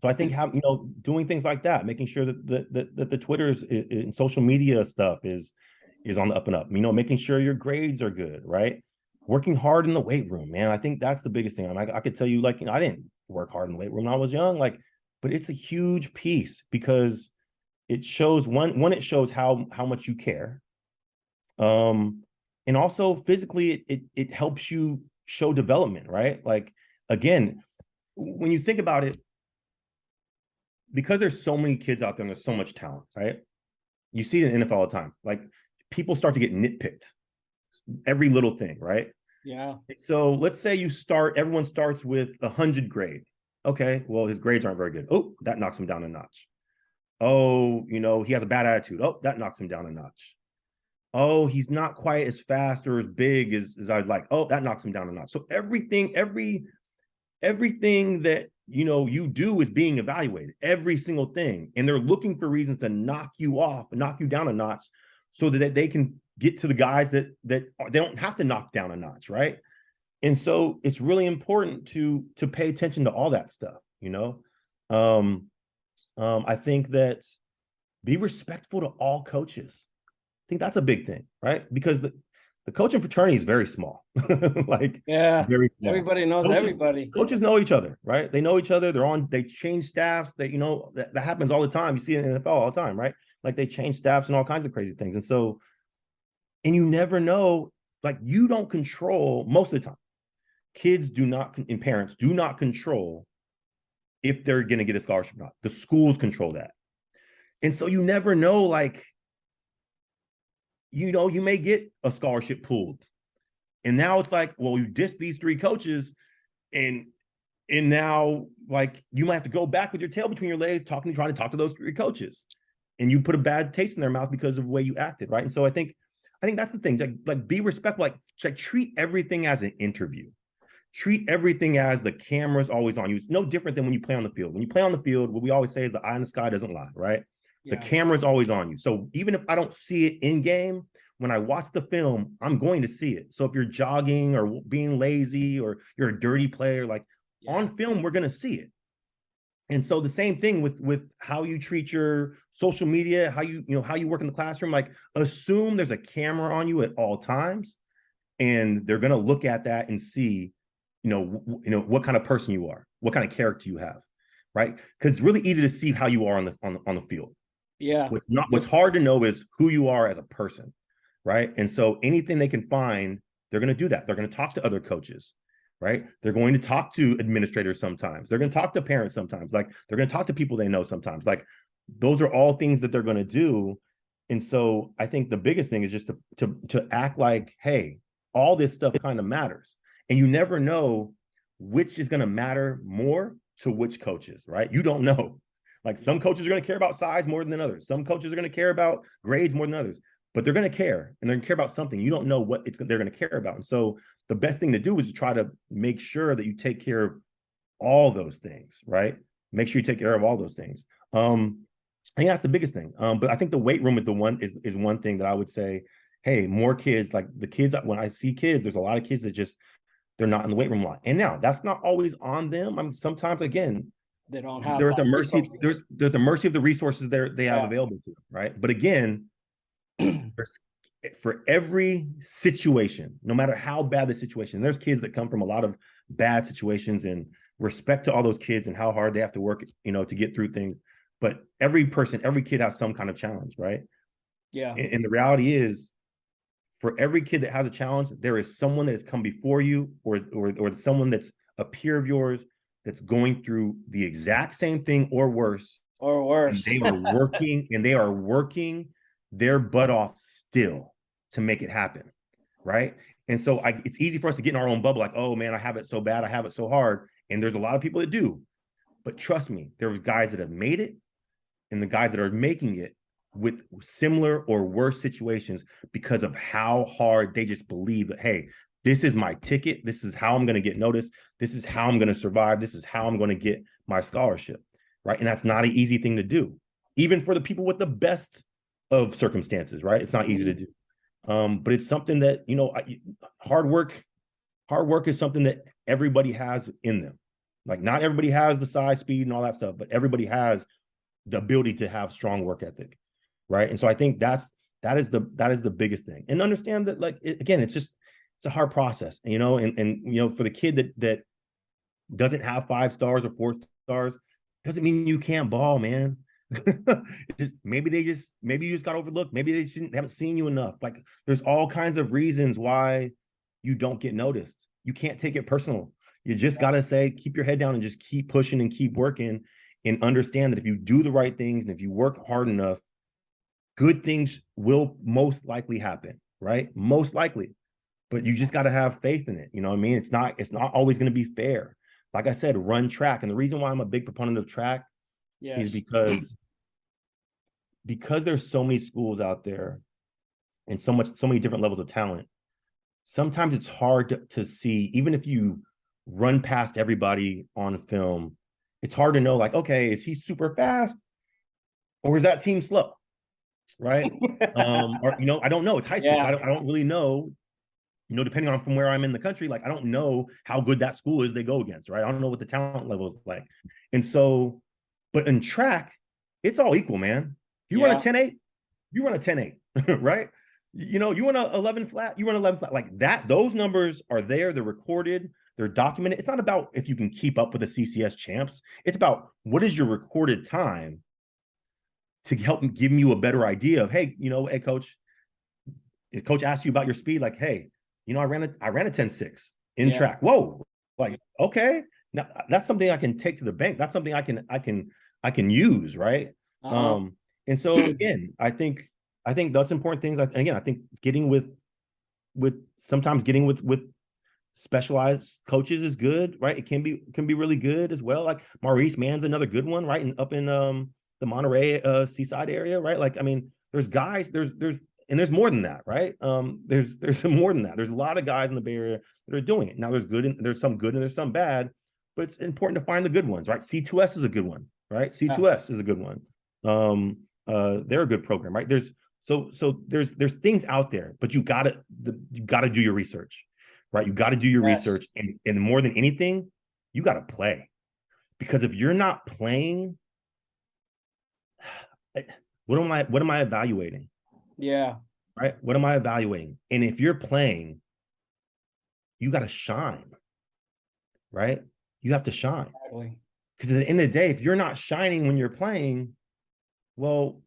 I think doing things like that, making sure that the Twitter and social media stuff is on the up and up. Making sure your grades are good, right? Working hard in the weight room, man. I think that's the biggest thing. I could tell you, like, I didn't work hard in the weight room when I was young, like, but it's a huge piece because it shows it shows how much you care. And also physically, it helps you show development, right? Like, again, when you think about it, because there's so many kids out there and there's so much talent, right? You see it in the NFL all the time. Like, people start to get nitpicked every little thing, right? Yeah. So let's say everyone starts with 100 grade. Okay, well, his grades aren't very good. Oh, that knocks him down a notch. Oh, he has a bad attitude. Oh, that knocks him down a notch. Oh, he's not quite as fast or as big as I'd like. Oh, that knocks him down a notch. So everything that you do is being evaluated, every single thing. And they're looking for reasons to knock you off and knock you down a notch so that they can get to the guys that they don't have to knock down a notch, right? And so it's really important to pay attention to all that stuff, I think that be respectful to all coaches. I think that's a big thing, right? Because the coaching fraternity is very small. Like, Yeah. very small. Everybody knows everybody. Coaches know each other, right? They know each other. They change staffs. That happens all the time. You see it in the NFL all the time, right? Like, they change staffs and all kinds of crazy things. And so, and you never know, like, you don't control most of the time. Kids do not, and parents do not control if they're going to get a scholarship or not. The schools control that. And so you never know, like, you may get a scholarship pulled. And now it's like, well, you dissed these 3 coaches, and now, like, you might have to go back with your tail between your legs, trying to talk to those 3 coaches. And you put a bad taste in their mouth because of the way you acted, right? And so I think that's the thing. Like be respectful. Like treat everything as an interview. Treat everything as the camera's always on you. It's no different than when you play on the field. When you play on the field, what we always say is the eye in the sky doesn't lie, right? Yeah. The camera's always on you. So even if I don't see it in game, when I watch the film, I'm going to see it. So if you're jogging or being lazy or you're a dirty player, like, on film, we're going to see it. And so the same thing with how you treat your social media, how you work in the classroom, like, assume there's a camera on you at all times, and they're going to look at that and see, what kind of person you are, what kind of character you have, right? Because it's really easy to see how you are on the field. Yeah. What's hard to know is who you are as a person, right? And so anything they can find, they're going to do that. They're going to talk to other coaches, right? They're going to talk to administrators sometimes. They're going to talk to parents sometimes. Like, they're going to talk to people they know sometimes. Like, those are all things that they're going to do. And so I think the biggest thing is just to act like, hey, all this stuff kind of matters. And you never know which is going to matter more to which coaches, right? You don't know. Like, some coaches are going to care about size more than others. Some coaches are going to care about grades more than others, but they're going to care, and they're going to care about something. You don't know what they're going to care about. And so the best thing to do is to try to make sure that you take care of all those things, right? Make sure you take care of all those things. I think that's the biggest thing. But I think the weight room is one thing that I would say, hey, more kids, like the kids, when I see kids, there's a lot of kids that just, they're not in the weight room a lot. And now that's not always on them. I mean, sometimes, again, they don't have, they're at the mercy, they're at the mercy of the resources they have available to them, right? But again, for every situation, no matter how bad the situation, there's kids that come from a lot of bad situations, and respect to all those kids and how hard they have to work, to get through things. But every kid has some kind of challenge, right? Yeah. And the reality is, for every kid that has a challenge, there is someone that has come before you, or someone that's a peer of yours that's going through the exact same thing or worse. Or worse. And they are working their butt off still to make it happen, right? And so it's easy for us to get in our own bubble, like, oh man, I have it so bad, I have it so hard. And there's a lot of people that do. But trust me, there's guys that have made it, and the guys that are making it with similar or worse situations because of how hard they just believe that, hey, this is my ticket. This is how I'm going to get noticed. This is how I'm going to survive. This is how I'm going to get my scholarship, right? And that's not an easy thing to do, even for the people with the best of circumstances, right? It's not easy to do. But it's something that, hard work is something that everybody has in them. Like, not everybody has the size, speed, and all that stuff, but everybody has the ability to have strong work ethic, right? And so I think that is the biggest thing. And understand that, like, again, it's a hard process, and for the kid that doesn't have 5 stars or 4 stars, doesn't mean you can't ball, man. Maybe you just got overlooked. Maybe they haven't seen you enough. Like, there's all kinds of reasons why you don't get noticed. You can't take it personal. You just got to keep your head down and just keep pushing and keep working, and understand that if you do the right things and if you work hard enough, good things will most likely happen, right? Most likely. But you just got to have faith in it. You know what I mean? It's not always going to be fair. Like I said, run track. And the reason why I'm a big proponent of track is because there's so many schools out there and so many different levels of talent. Sometimes it's hard to see, even if you run past everybody on film, it's hard to know, like, okay, is he super fast or is that team slow? Right. Or, I don't know. It's high school. Yeah. I don't really know, depending on from where I'm in the country, like, I don't know how good that school is they go against, right? I don't know what the talent level is like. And so, but in track, it's all equal, man. If you run a 10.8, you run a 10.8, right? You run a 11 flat, you run 11 flat, like that. Those numbers are there. They're recorded. They're documented. It's not about if you can keep up with the CCS champs. It's about what is your recorded time to help give you a better idea of, hey, hey, coach, if coach asks you about your speed, like, hey, I ran a 10.6 in track. Whoa, like, okay, now that's something I can take to the bank. That's something I can use, right? And so again, I think that's important things. I think getting with specialized coaches is good, right? It can be really good as well. Like Maurice Mann's another good one, right? And up in the Monterey Seaside area, right? Like, I mean, there's guys, there's more than that, right? There's more than that. There's a lot of guys in the Bay Area that are doing it. Now there's some good and there's some bad, but it's important to find the good ones, right? C2S is a good one, right? C2S is a good one. They're a good program, right? There's things out there, but you gotta do your research, right? You got to do your research, and more than anything, you got to play, because if you're not playing, what am I evaluating? Yeah. Right. What am I evaluating? And if you're playing, you got to shine, right? You have to shine. Exactly. Because at the end of the day, if you're not shining when you're playing, well,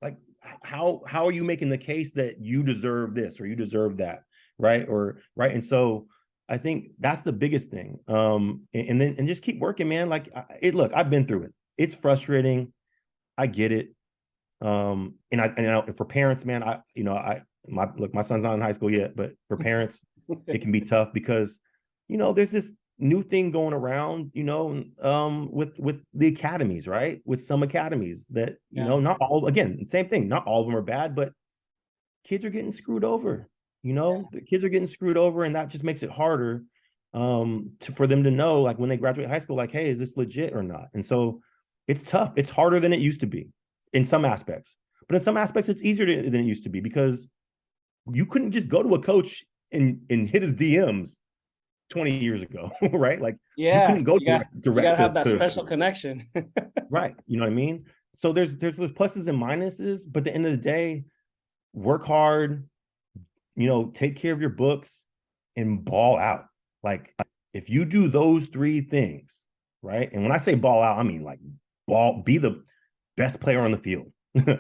like how are you making the case that you deserve this or you deserve that, right? Or right. And so I think that's the biggest thing. And then just keep working, man. Like look, I've been through it. It's frustrating. I get it. And for parents, man, my son's not in high school yet, but for parents, it can be tough because, there's this new thing going around, with the academies, right? With some academies that, not all, again, same thing, not all of them are bad, but kids are getting screwed over, the kids are getting screwed over, and that just makes it harder for them to know, like when they graduate high school, like, hey, is this legit or not? And so it's tough. It's harder than it used to be in some aspects, but in some aspects it's easier than it used to be because you couldn't just go to a coach and hit his DMs 20 years ago, right? Like you couldn't go direct you gotta have that to special connection. right. You know what I mean? So there's pluses and minuses, but at the end of the day, work hard, take care of your books and ball out. Like if you do those three things, right? And when I say ball out, I mean like be the best player on the field,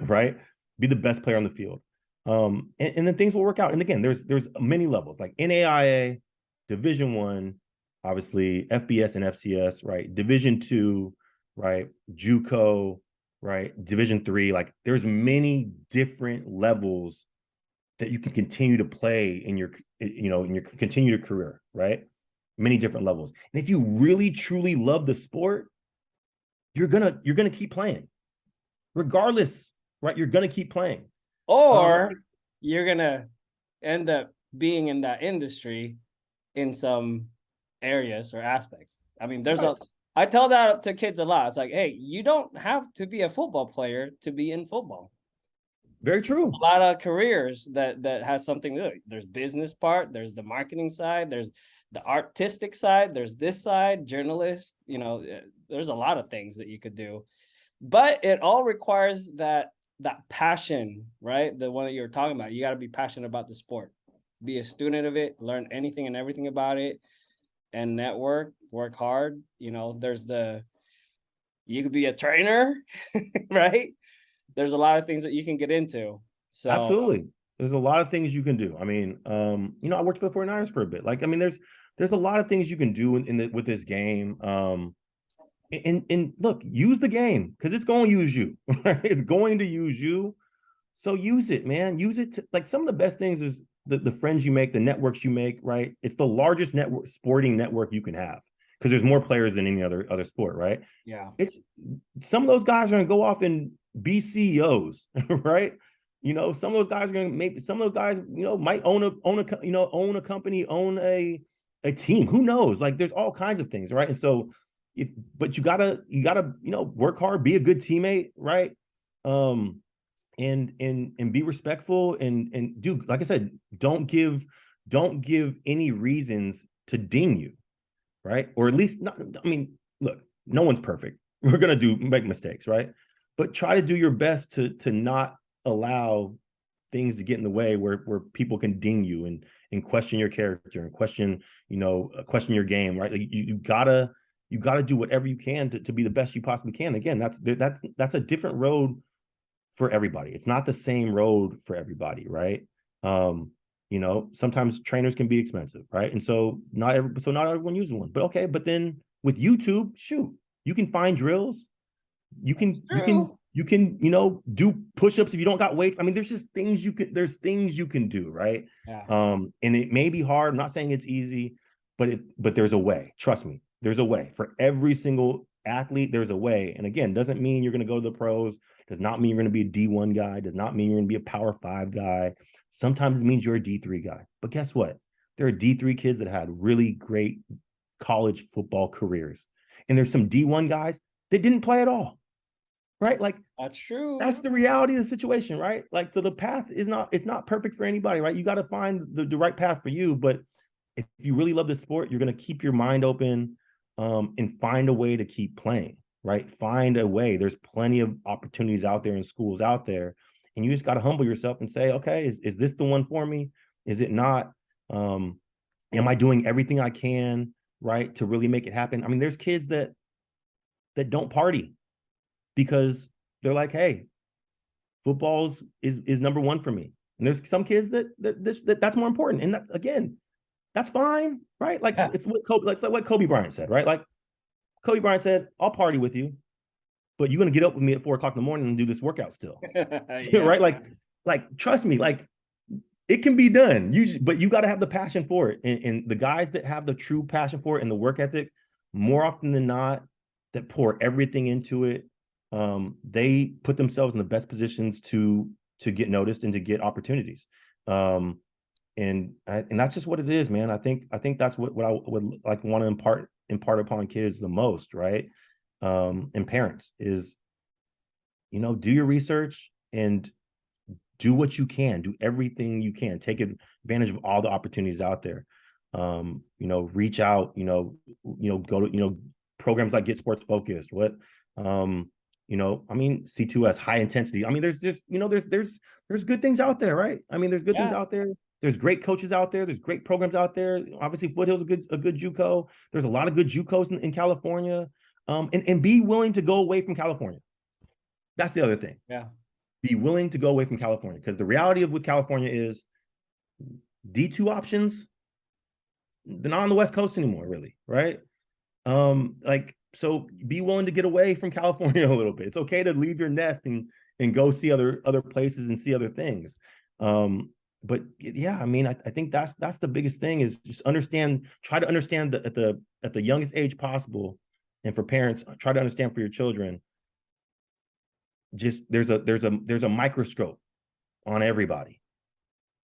right? Be the best player on the field. And then things will work out. And again, there's many levels like NAIA, Division I, obviously FBS and FCS, right? Division II, right? JUCO, right? Division III. Like there's many different levels that you can continue to play in your continued career, right? Many different levels. And if you really truly love the sport, you're gonna keep playing, regardless, right? You're gonna keep playing, or you're gonna end up being in that industry in some areas or aspects. I mean, I tell that to kids a lot. It's like, hey, you don't have to be a football player to be in football. Very true. A lot of careers that has something to do. There's business part, there's the marketing side, there's the artistic side, there's this side, journalist, there's a lot of things that you could do. But it all requires that passion, right? The one that you were talking about. You got to be passionate about the sport. Be a student of it, learn anything and everything about it, and network, work hard. You could be a trainer, right? There's a lot of things that you can get into. So absolutely. There's a lot of things you can do. I mean, I worked for the 49ers for a bit. Like, I mean, there's a lot of things you can do with this game. And look, use the game because it's going to use you. Right? It's going to use you. So use it, man. Use it like some of the best things is the friends you make, the networks you make, right? It's the largest sporting network you can have because there's more players than any other sport, right? Yeah. It's some of those guys are going to go off and be CEOs, right? Some of those guys are going to some of those guys, might own a company, own a team. Who knows? Like there's all kinds of things, right? And so but you gotta work hard, be a good teammate, right? And be respectful and do, like I said, don't give any reasons to ding you, right? Or at least not. I mean, look, no one's perfect. We're gonna make mistakes, right? But try to do your best to not allow things to get in the way where people can ding you and question your character and question your game, right? Like you gotta do whatever you can to be the best you possibly can. Again, that's a different road for everybody. It's not the same road for everybody, right? Sometimes trainers can be expensive, right? And so not everyone uses one. But okay, but then with YouTube, shoot, you can find drills. You can do push-ups if you don't got weights. I mean, there's things you can do, right? Yeah. And it may be hard. I'm not saying it's easy, but there's a way. Trust me, there's a way for every single athlete. There's a way. And again, doesn't mean you're going to go to the pros. Does not mean you're going to be a D1 guy. Does not mean you're going to be a Power 5 guy. Sometimes it means you're a D3 guy. But guess what? There are D3 kids that had really great college football careers. And there's some D1 guys that didn't play at all. Right? Like that's true. That's the reality of the situation, right? Like the path it's not perfect for anybody, right? You got to find the right path for you. But if you really love the sport, you're going to keep your mind open and find a way to keep playing, right? Find a way. There's plenty of opportunities out there and schools out there. And you just got to humble yourself and say, okay, is this the one for me? Is it not? And Am I doing everything I can, right, to really make it happen? I mean, there's kids that don't party because they're like, hey, football is number one for me. And there's some kids that's more important. And that, again, that's fine, right? Like it's what Kobe Bryant said, right? Like Kobe Bryant said, I'll party with you, but you're gonna get up with me at 4 o'clock in the morning and do this workout still. Right? Like trust me, like it can be done. But you got to have the passion for it. And the guys that have the true passion for it and the work ethic, more often than not, that pour everything into it, they put themselves in the best positions to get noticed and to get opportunities. And that's just what it is, man. I think that's what I would like want to impart upon kids the most, right? And parents is, do your research and do what you can, do everything you can, take advantage of all the opportunities out there. Reach out, go to, programs like GetSportsFocus, C2S, high intensity. I mean, there's just, there's good things out there, right? I mean, there's good things out there. There's great coaches out there. There's great programs out there. Obviously, Foothill's a good JUCO. There's a lot of good JUCOs in California. And be willing to go away from California. That's the other thing. Yeah. Be willing to go away from California, because the reality with California is D2 options, they're not on the West Coast anymore, really, right? So be willing to get away from California a little bit. It's okay to leave your nest and go see other places and see other things. But yeah, I mean, I think that's the biggest thing, is just try to understand at the youngest age possible. And for parents, try to understand for your children, just there's a microscope on everybody,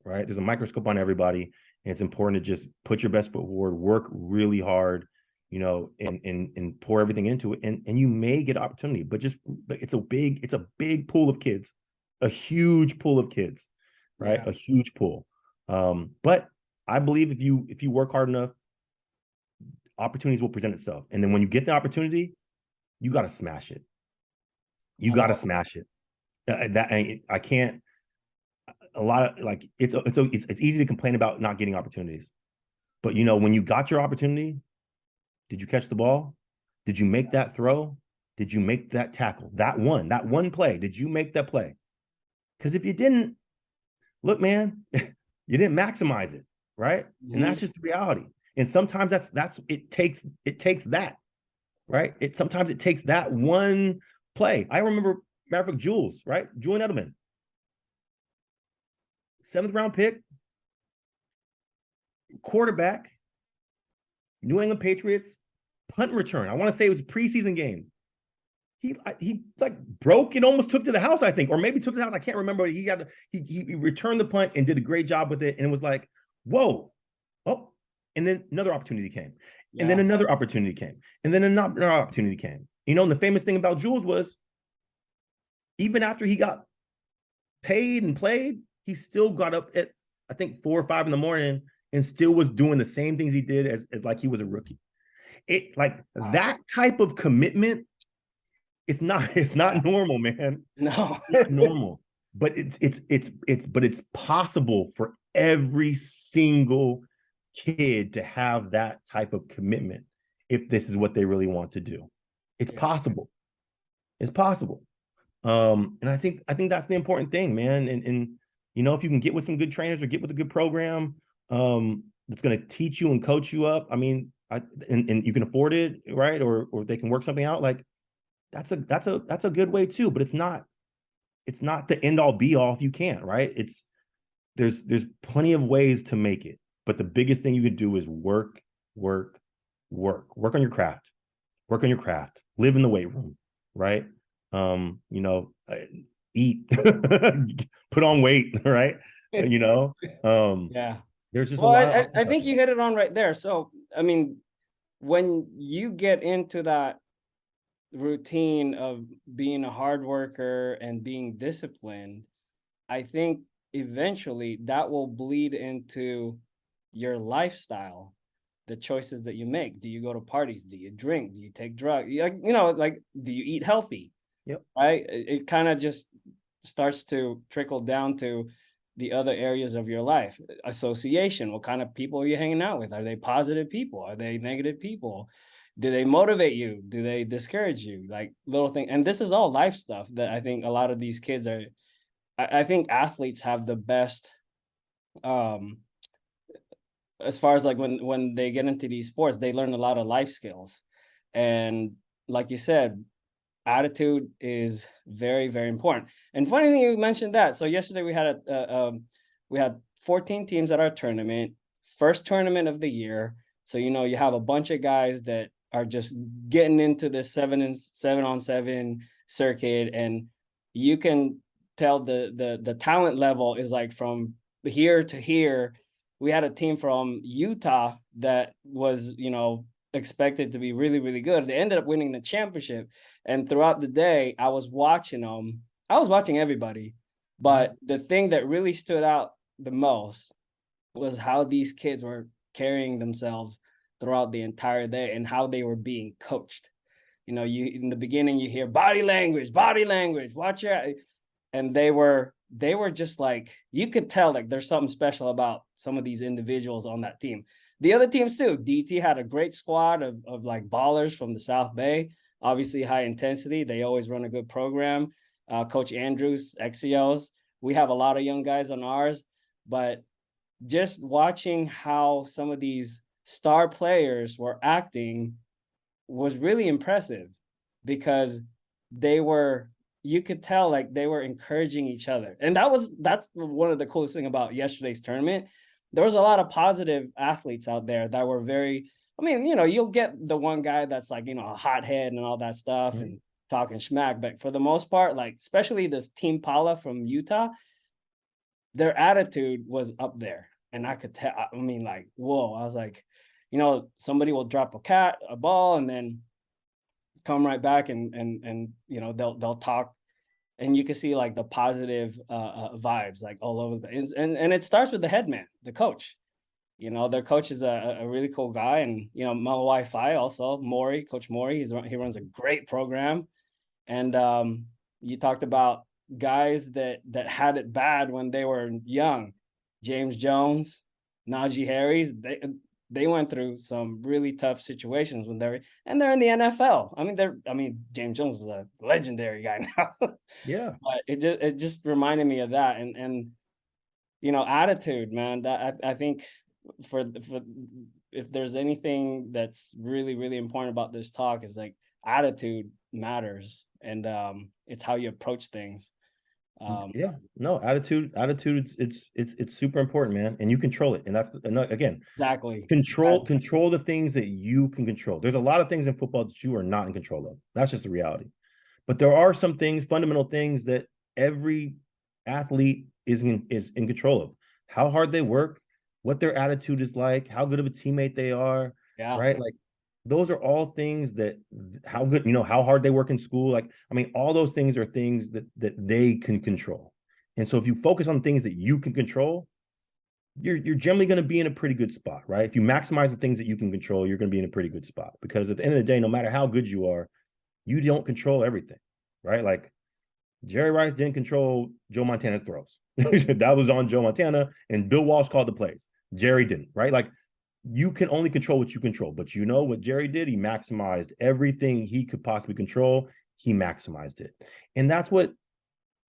right? There's a microscope on everybody, and it's important to just put your best foot forward, work really hard, and pour everything into it, and you may get opportunity, but it's a big pool of kids, a huge pool of kids, right? A huge pool. But I believe if you work hard enough, opportunities will present itself, and then when you get the opportunity, you got to smash it. You got to smash it. I can't. A lot of like it's easy to complain about not getting opportunities, but when you got your opportunity, did you catch the ball? Did you make that throw? Did you make that tackle? That one play. Did you make that play? Because if you didn't, look, man, you didn't maximize it, right? Mm-hmm. And that's just the reality. And sometimes that's it takes that, right? Sometimes it takes that one play. I remember, matter of fact, Julian Edelman, 7th round pick, quarterback, New England Patriots, punt return. I want to say it was a preseason game. He like broke and almost took to the house, I think, or maybe took to the house. I can't remember. He returned the punt and did a great job with it. And it was like, whoa, oh, and then another opportunity came, and then another opportunity came, and then another opportunity came. And the famous thing about Jules was, even after he got paid and played, he still got up at, I think, 4 or 5 in the morning and still was doing the same things he did as like he was a rookie. It like that type of commitment, it's not normal, man. No, it's not normal. But it's possible for every single kid to have that type of commitment if this is what they really want to do. It's possible. It's possible. And I think that's the important thing, man. And if you can get with some good trainers or get with a good program that's going to teach you and coach you up, I mean, and you can afford it, right? Or they can work something out. Like that's a good way too. But it's not the end all be all if you can't, right? There's plenty of ways to make it. But the biggest thing you can do is work on your craft. Work on your craft. Live in the weight room, right? Eat, put on weight, right? Yeah. There's just I think you hit it on right there. So, I mean, when you get into that routine of being a hard worker and being disciplined, I think eventually that will bleed into your lifestyle, the choices that you make. Do you go to parties? Do you drink? Do you take drugs? Like, do you eat healthy? Yep. Right. It kind of just starts to trickle down to the other areas of your life. Association, what kind of people are you hanging out with? Are they positive people? Are they negative people? Do they motivate you? Do they discourage you? Like little thing. And this is all life stuff that I think a lot of these kids are, I think athletes have the best, um, as far as like when they get into these sports, they learn a lot of life skills. And like you said, attitude is very, very important. And funny thing you mentioned that. So yesterday we had 14 teams at our tournament, first tournament of the year. So you have a bunch of guys that are just getting into the 7-on-7 circuit, and you can tell the talent level is like from here to here. We had a team from Utah that was, expected to be really, really good. They ended up winning the championship. And throughout the day, I was watching them. I was watching everybody. But the thing that really stood out the most was how these kids were carrying themselves throughout the entire day and how they were being coached. You in the beginning, you hear body language, watch your, and they were just like, you could tell like there's something special about some of these individuals on that team. The other teams too. DT had a great squad of like ballers from the South Bay, obviously high intensity. They always run a good program. Coach Andrews, XIOS. We have a lot of young guys on ours, but just watching how some of these star players were acting was really impressive, because you could tell like they were encouraging each other. And that's one of the coolest thing about yesterday's tournament. There was a lot of positive athletes out there that were very, you'll get the one guy that's like, a hothead and all that stuff and talking smack. But for the most part, like, especially this Team Pala from Utah, their attitude was up there. And I could tell, like, whoa, I was like, somebody will drop a ball and then come right back and they'll talk. And you can see like the positive vibes like all over and it starts with the head man, the coach. Their coach is a really cool guy, and MLUYFI also, Coach Maury, he runs a great program. And you talked about guys that had it bad when they were young. James Jones, Najee Harris, they went through some really tough situations when they're in the NFL. James Jones is a legendary guy now. Yeah. But it just reminded me of that. And attitude, man, that I think for if there's anything that's really, really important about this talk, is like attitude matters. And it's how you approach things. Attitude, it's super important, man. And you control it. And that's, again, exactly control the things that you can control. There's a lot of things in football that you are not in control of. That's just the reality. But there are some things, fundamental things, that every athlete is in control of. How hard they work, what their attitude is like, how good of a teammate they are. Yeah. Right. Like, those are all things that, how good, how hard they work in school. Like, all those things are things that they can control. And so if you focus on things that you can control, you're generally going to be in a pretty good spot, right? If you maximize the things that you can control, you're going to be in a pretty good spot, because at the end of the day, no matter how good you are, you don't control everything, right? Like, Jerry Rice didn't control Joe Montana's throws. That was on Joe Montana, and Bill Walsh called the plays. Jerry didn't, right? Like, you can only control what you control. But what Jerry did? He maximized everything he could possibly control. He maximized it. And that's what,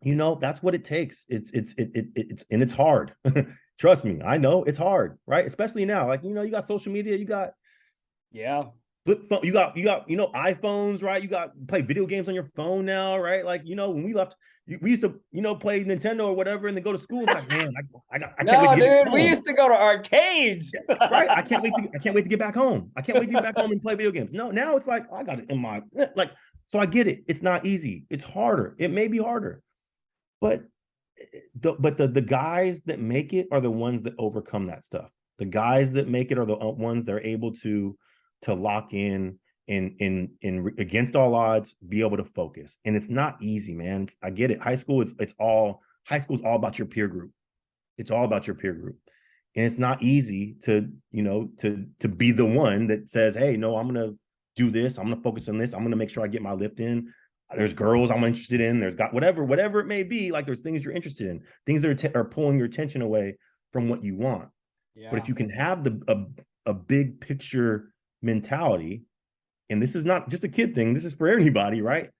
that's what it takes. It's and it's hard. Trust me, I know it's hard, right? Especially now. Like, you got social media, you got flip phone, you got iPhones, right? You got play video games on your phone now, right? Like, when we left, we used to play Nintendo or whatever, and then go to school. Like, man, I can't wait to get back home. We used to go to arcades. Right? I can't wait to get back home. I can't wait to get back home and play video games. No, now it's like, I got it in my, like, so I get it. It's not easy. It's harder. It may be harder, but the guys that make it are the ones that overcome that stuff. The guys that make it are the ones that are able to lock in against all odds, be able to focus. And it's not easy, man. I get it. High school is all about your peer group. It's all about your peer group. And it's not easy to be the one that says, hey, no, I'm going to do this. I'm going to focus on this. I'm going to make sure I get my lift in. there's girls I'm interested in, there's got whatever it may be, like there's things you're interested in, things that are pulling your attention away from what you want. Yeah. But if you can have a big picture mentality, and this is not just a kid thing, this is for anybody, right?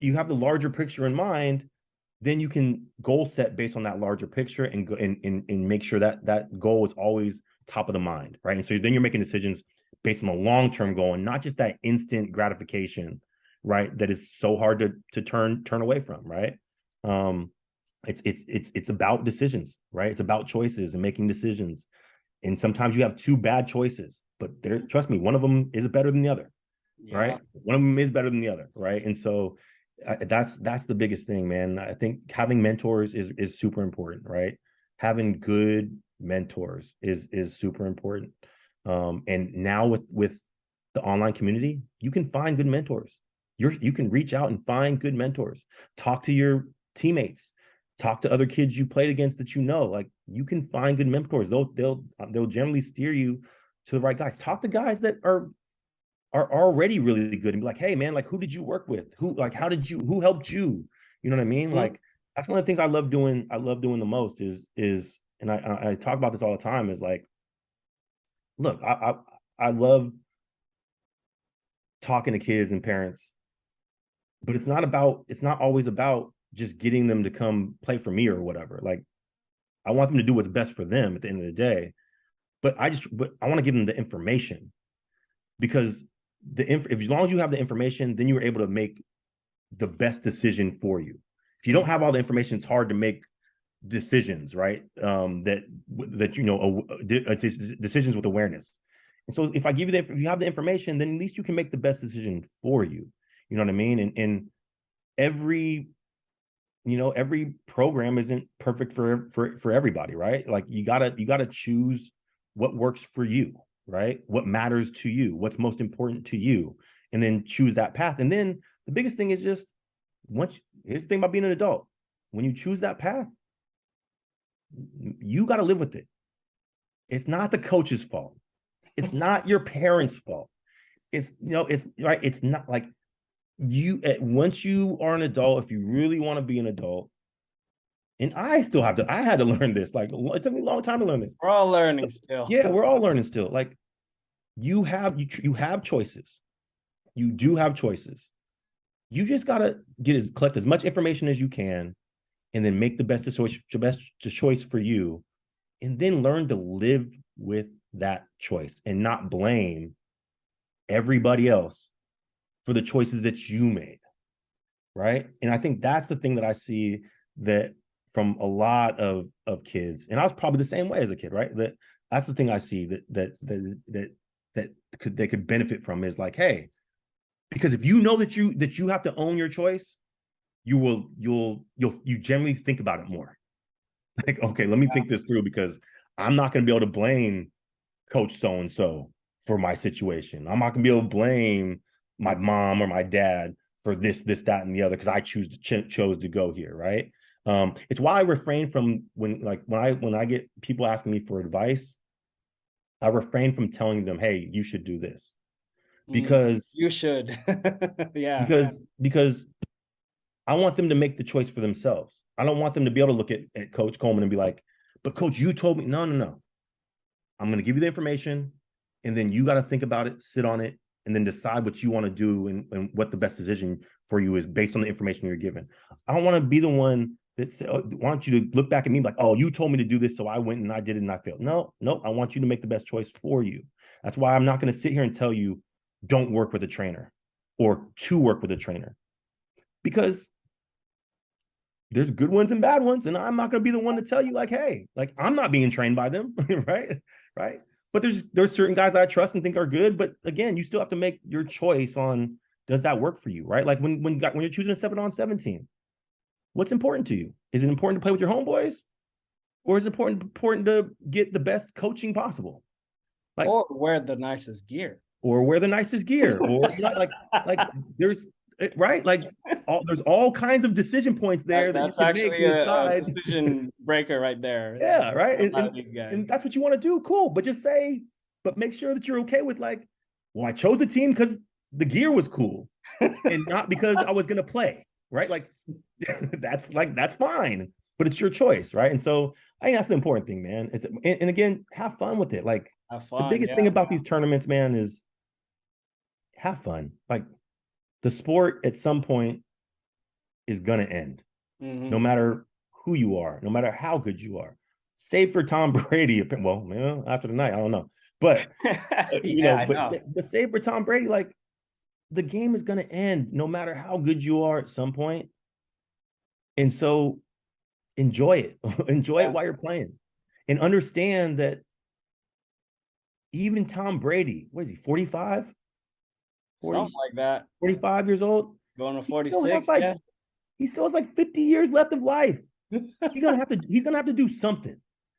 You have the larger picture in mind, then you can goal set based on that larger picture and go and make sure that that goal is always top of the mind, right? And so then you're making decisions based on a long-term goal and not just that instant gratification, right? That is so hard to turn away from, right? It's about decisions, right? It's about choices and making decisions. And sometimes you have two bad choices, but trust me, one of them is better than the other, right? One of them is better than the other, right? And so that's the biggest thing, man. I think having mentors is super important, right? Having good mentors is super important. And now with the online community, you can find good mentors. You can reach out and find good mentors. Talk to your teammates. Talk to other kids you played against that you know. Like, you can find good mentors. They'll generally steer you to the right guys. Talk to guys that are already really good and be like, hey man, like, who did you work with? Who helped you? You know what I mean? Mm-hmm. Like, that's one of the things I love doing the most is, and I talk about this all the time, is like, look, I love talking to kids and parents, but it's not always about just getting them to come play for me or whatever. Like, I want them to do what's best for them at the end of the day. But I want to give them the information, because as long as you have the information, then you are able to make the best decision for you. If you don't have all the information, it's hard to make decisions, right? Decisions with awareness. And so if you have the information, then at least you can make the best decision for you. You know what I mean? And every program isn't perfect for everybody, right? Like, you gotta choose what works for you, right? What matters to you, what's most important to you, and then choose that path. And then the biggest thing is just, here's the thing about being an adult. When you choose that path, you got to live with it. It's not the coach's fault. It's not your parents' fault. It's right. It's not like once you are an adult, if you really want to be an adult, and I had to learn this. Like, it took me a long time to learn this. We're all learning still. Yeah, we're all learning still. Like, you have choices. You do have choices. You just gotta collect as much information as you can, and then make the best choice for you, and then learn to live with that choice and not blame everybody else for the choices that you made, right? And I think that's the thing that I see that from a lot of kids, and I was probably the same way as a kid, right? That's the thing I see that they could benefit from, is like, hey, because if you know that you have to own your choice, you'll generally think about it more. Like, okay, let me think this through, because I'm not going to be able to blame Coach so-and-so for my situation. I'm not going to be able to blame my mom or my dad for this, that, and the other, because I chose to go here, right? It's why I refrain from when I get people asking me for advice, I refrain from telling them, hey, you should do this. Because you should. Yeah. Because I want them to make the choice for themselves. I don't want them to be able to look at Coach Coleman and be like, but coach, you told me. No. I'm going to give you the information, and then you got to think about it, sit on it, and then decide what you want to do and what the best decision for you is based on the information you're given. I don't want to be the one that want you to look back at me like, oh, you told me to do this, so I went and I did it and I failed. No, I want you to make the best choice for you. That's why I'm not going to sit here and tell you, don't work with a trainer or to work with a trainer, because there's good ones and bad ones. And I'm not going to be the one to tell you like, hey, like, I'm not being trained by them. Right. But there's certain guys that I trust and think are good. But again, you still have to make your choice on, does that work for you? Right. Like when you're choosing a 7-on-7 team, what's important to you? Is it important to play with your homeboys, or is it important to get the best coaching possible? Like, or wear the nicest gear. Or like there's right, like there's all kinds of decision points there that you can actually make a decision breaker right there. Yeah, right. And that's what you want to do. Cool, but make sure that you're okay with, like, well, I chose the team because the gear was cool and not because I was going to play, right? Like, that's fine, but it's your choice, right? And so I think that's the important thing, man. And again, have fun with it. Like, Have the fun, biggest thing about these tournaments, man, is have fun. Like, the sport at some point is going to end, no matter who you are, no matter how good you are. Save for Tom Brady. Well, after the night, I don't know. But, but save for Tom Brady, like, the game is going to end no matter how good you are at some point. And so enjoy it. Enjoy it while you're playing. And understand that even Tom Brady, what is he, 45? Something like that. 45 years old? Going to 46, He still has like 50 years left of life. He's gonna have to do something.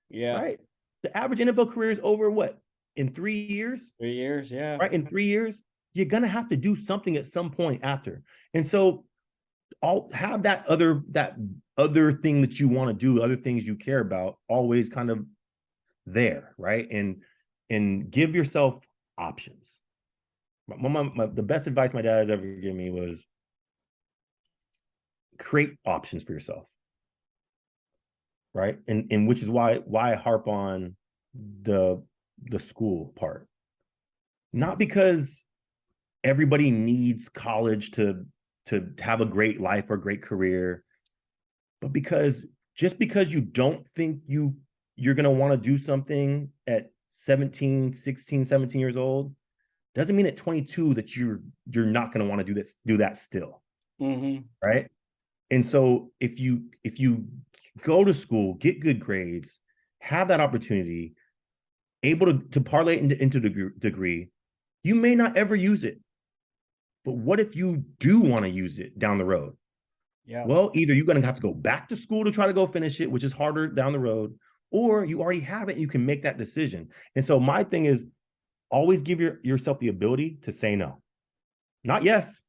Yeah. Right? The average NFL career is over what? In 3 years? 3 years, yeah. Right? In 3 years, you're gonna have to do something at some point after. And so have that other thing that you want to do, other things you care about, always kind of there, right? And give yourself options. The best advice my dad has ever given me was create options for yourself, right? And which is why I harp on the school part. Not because everybody needs college to have a great life or a great career, but because just because you don't think you're going to want to do something at 16, 17 years old doesn't mean at 22 that you're not going to want to do that still. Right? And so if you go to school, get good grades, have that opportunity, able to parlay into degree, you may not ever use it. But what if you do want to use it down the road? Yeah. Well, either you're going to have to go back to school to try to go finish it, which is harder down the road, or you already have it and you can make that decision. And so my thing is always give yourself the ability to say no. Not yes.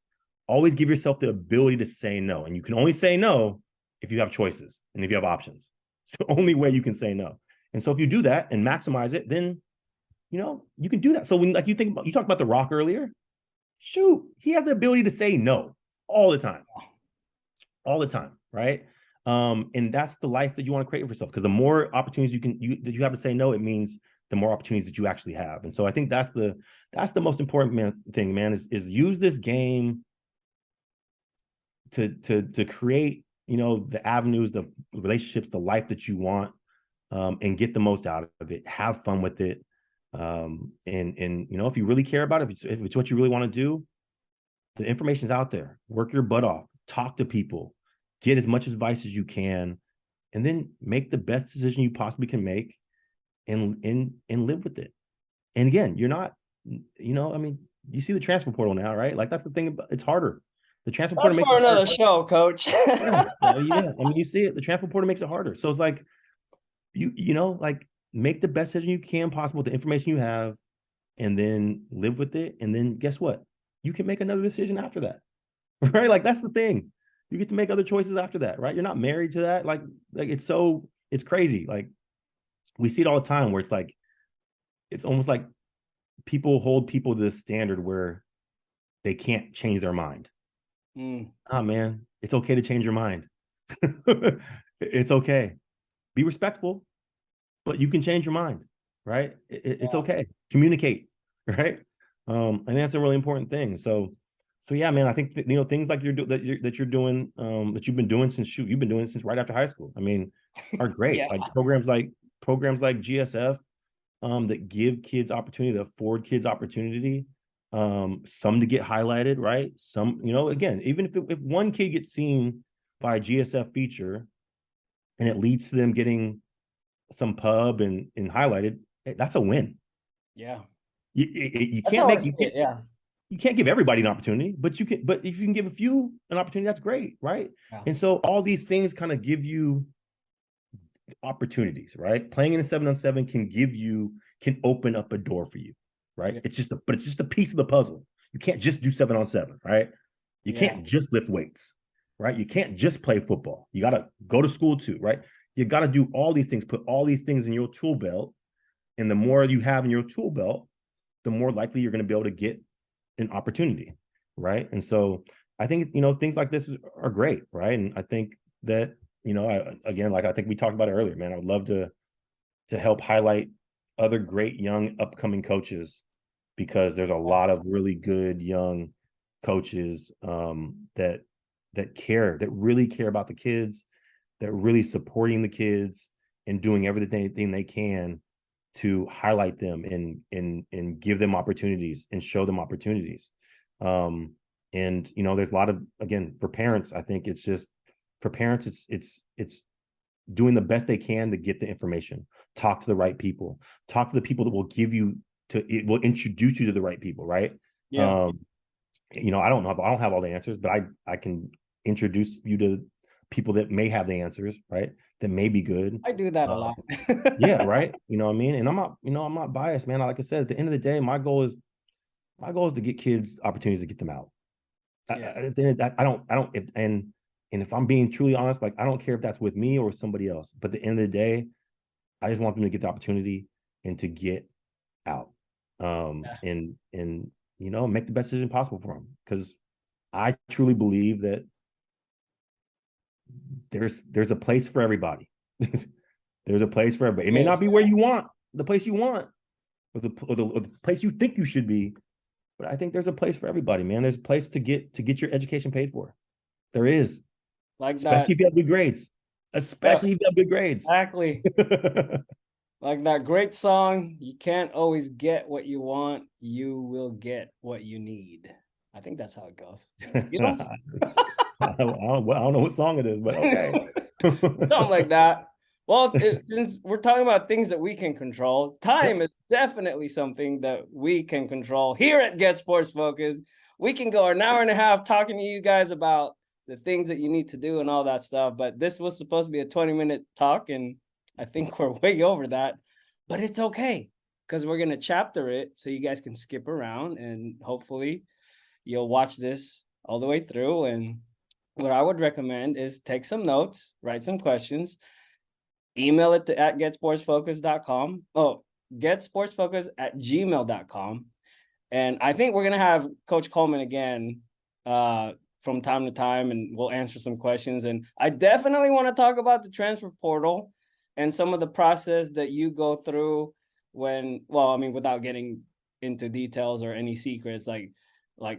Always give yourself the ability to say no. And you can only say no if you have choices and if you have options. It's the only way you can say no. And so if you do that and maximize it, then, you can do that. So when you talked about The Rock earlier, shoot, he has the ability to say no all the time, right? And that's the life that you want to create for yourself. Because the more opportunities that you have to say no, it means the more opportunities that you actually have. And so I think that's the most important thing, man, is use this game to create, the avenues, the relationships, the life that you want, and get the most out of it. Have fun with it. And if you really care about it, if it's what you really want to do, the information's out there. Work your butt off, talk to people, get as much advice as you can, and then make the best decision you possibly can make and live with it. And again, you're not, you see the transfer portal now, right? Like, that's the thing about it's harder. The transfer portal makes it another harder. show, Coach. Yeah. You see it. The transfer portal makes it harder. So it's like, like, make the best decision you can possible with the information you have, and then live with it. And then guess what? You can make another decision after that, right? Like, that's the thing. You get to make other choices after that, right? You're not married to that. Like it's crazy. Like, we see it all the time where it's like, it's almost like people hold people to this standard where they can't change their mind. Man, it's okay to change your mind. It's okay. Be respectful, but you can change your mind, right? It's okay. Communicate, right? And that's a really important thing. So yeah, man, I think things like you've been doing since right after high school. I mean, are great. Like programs like GSF, that give kids opportunity, that afford kids opportunity. Some to get highlighted, right? Some, again, even if one kid gets seen by a GSF feature and it leads to them getting some pub and highlighted, that's a win. Yeah. You can't give everybody an opportunity, but if you can give a few an opportunity, that's great, right? Yeah. And so all these things kind of give you opportunities, right? Playing in a 7-on-7 can open up a door for you, right? Yeah. It's just a piece of the puzzle. You can't just do 7-on-7, right? You can't just lift weights, right? You can't just play football. You got to go to school too, right? You got to do all these things, put all these things in your tool belt. And the more you have in your tool belt, the more likely you're going to be able to get an opportunity, right? And so I think, you know, things like this are great, right? And I think that, you know, I think we talked about it earlier, man. I would love to help highlight other great young upcoming coaches, because there's a lot of really good young coaches that really care about the kids, that really supporting the kids and doing everything they can to highlight them and give them opportunities and show them opportunities. And you know, there's a lot of, again, for parents, I think it's just, for parents, it's doing the best they can to get the information, talk to the right people, talk to the people that will it will introduce you to the right people, right? Yeah. You know, I don't have all the answers, but I can introduce you to people that may have the answers, right? That may be good. I do that a lot. Yeah, right. You know what I mean? And I'm not biased, man. Like I said, at the end of the day, my goal is to get kids opportunities to get them out. Yeah. And if I'm being truly honest, like, I don't care if that's with me or with somebody else. But at the end of the day, I just want them to get the opportunity and to get out. And you know, make the best decision possible for them. Because I truly believe that there's a place for everybody. There's a place for everybody. It may not be where you want, the place you want, or the place you think you should be, but I think there's a place for everybody, man. There's a place to get your education paid for. There is. Like Especially that. if you have good grades. Especially if you have good grades. Exactly. Like that great song, you can't always get what you want, you will get what you need. I think that's how it goes. You know? I don't know what song it is, but okay. Something like that. Well, since we're talking about things that we can control, time is definitely something that we can control. Here at Get Sports Focus, we can go an hour and a half talking to you guys about the things that you need to do and all that stuff. But this was supposed to be a 20-minute talk, and I think we're way over that. But it's okay, because we're going to chapter it so you guys can skip around, and hopefully you'll watch this all the way through. And what I would recommend is take some notes, write some questions, email it to at getsportsfocus.com. Oh, getsportsfocus@gmail.com. And I think we're going to have Coach Coleman again from time to time, and we'll answer some questions. And I definitely want to talk about the transfer portal and some of the process that you go through without getting into details or any secrets, like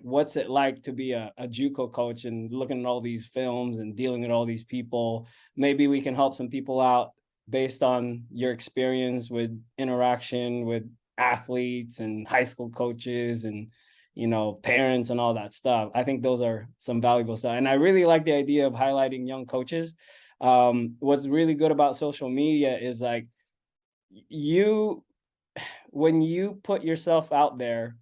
what's it like to be a JUCO coach and looking at all these films and dealing with all these people. Maybe we can help some people out based on your experience with interaction with athletes and high school coaches and, you know, parents and all that stuff. I think those are some valuable stuff. And I really like the idea of highlighting young coaches. What's really good about social media is, like, when you put yourself out there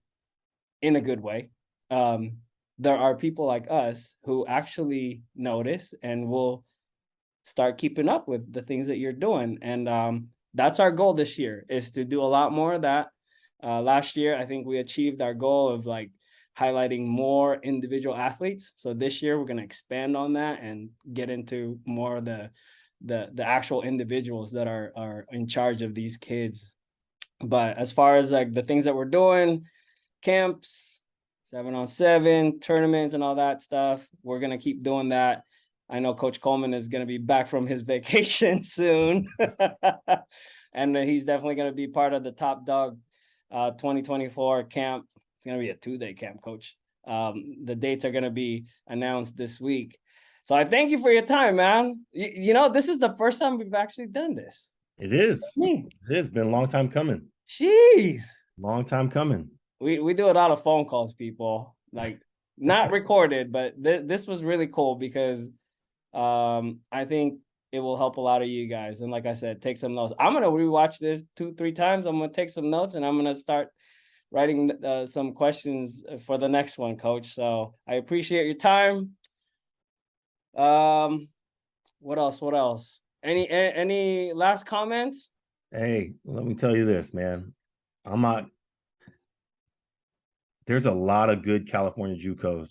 in a good way, there are people like us who actually notice and will start keeping up with the things that you're doing. And that's our goal this year, is to do a lot more of that. Last year, I think we achieved our goal of, like, highlighting more individual athletes. So this year we're going to expand on that and get into more of the actual individuals that are in charge of these kids. But as far as, like, the things that we're doing, camps, 7-on-7 tournaments and all that stuff, we're going to keep doing that. I know Coach Coleman is going to be back from his vacation soon. And he's definitely going to be part of the Top Dog 2024 camp. It's going to be a 2-day camp, Coach. The dates are going to be announced this week. So I thank you for your time, man. You know, this is the first time we've actually done this. It is. It has been a long time coming. Jeez. Long time coming. We do a lot of phone calls, people, like, not recorded, but this was really cool because I think it will help a lot of you guys. And like I said, take some notes. I'm going to rewatch this 2-3 times. I'm going to take some notes, and I'm going to start writing some questions for the next one, Coach. So I appreciate your time. What else? Any last comments? Hey, let me tell you this, man. There's a lot of good California JUCOs,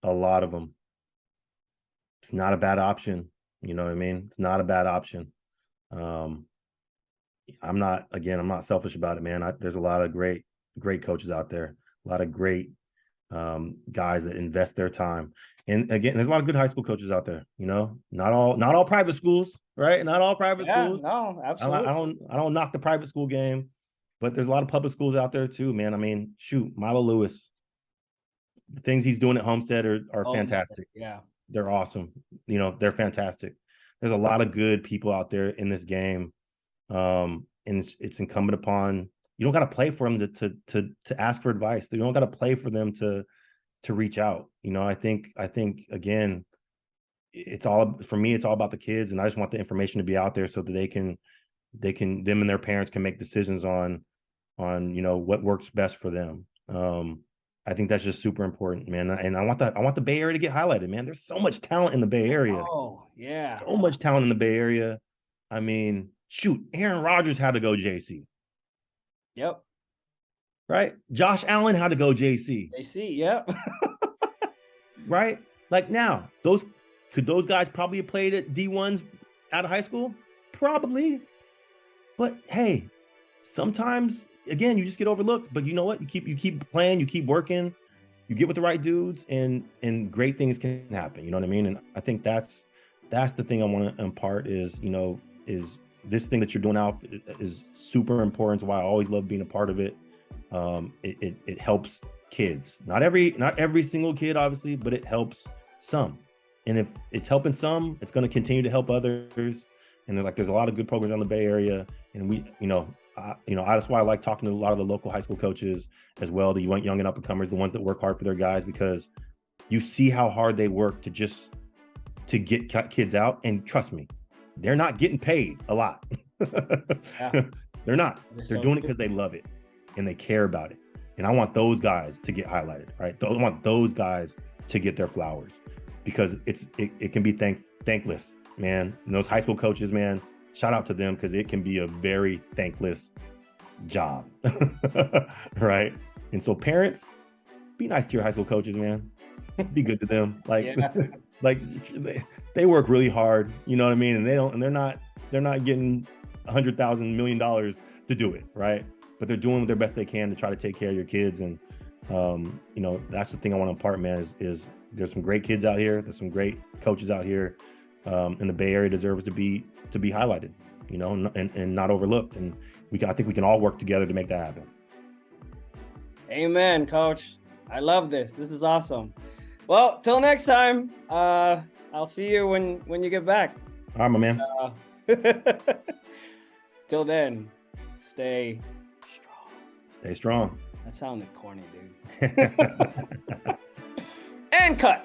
a lot of them. It's not a bad option. You know what I mean? It's not a bad option. I'm not selfish about it, man. There's a lot of great coaches out there. a lot of great guys that invest their time. And again, there's a lot of good high school coaches out there. You know, not all private schools, right? Not all private schools. No, absolutely. I don't knock the private school game, but there's a lot of public schools out there too, man. I mean, shoot, Milo Lewis, the things he's doing at Homestead are fantastic. Yeah, they're awesome. You know, they're fantastic. There's a lot of good people out there in this game, and it's incumbent upon, you don't got to play for them to ask for advice. You don't got to play for them to reach out. You know, I think again, it's all, for me, it's all about the kids, and I just want the information to be out there so that them and their parents can make decisions on you know, what works best for them. I think that's just super important, man. And I want the Bay Area to get highlighted, man. There's so much talent in the Bay Area. Oh, yeah. So much talent in the Bay Area. I mean, shoot, Aaron Rodgers had to go JC. Yep. Right? Josh Allen had to go JC. JC, yep. Right? Like, now, could those guys probably have played at D1s out of high school? Probably. But hey, sometimes, again, you just get overlooked. But you know what? You keep playing, you keep working, you get with the right dudes, and great things can happen. You know what I mean? And I think that's the thing I want to impart is, you know, is this thing that you're doing now is super important. It's why I always love being a part of it. It helps kids. Not every single kid, obviously, but it helps some. And if it's helping some, it's going to continue to help others. And there's a lot of good programs on the Bay Area, and that's why I like talking to a lot of the local high school coaches as well, the young and up and comers, the ones that work hard for their guys, because you see how hard they work to get kids out. And trust me, they're not getting paid a lot. Yeah. They're not. They're doing it because they love it and they care about it. And I want those guys to get highlighted, right? I want those guys to get their flowers, because it can be thankless, man. And those high school coaches, man, shout out to them, because it can be a very thankless job, right? And so parents, be nice to your high schoal coaches, man. Be good to them. Like, yeah. Like they work really hard, you know what I mean? And they're not getting $100,000 million to do it, right? But they're doing their best they can to try to take care of your kids. And you know, that's the thing I want to impart, man, is there's some great kids out here, there's some great coaches out here, and the Bay Area deserves to be highlighted, you know, and not overlooked. And I think we can all work together to make that happen. Amen, Coach. I love this. This is awesome. Well, till next time, I'll see you when you get back. All right, my man. Till then, stay strong. Stay strong. That sounded corny, dude. And cut.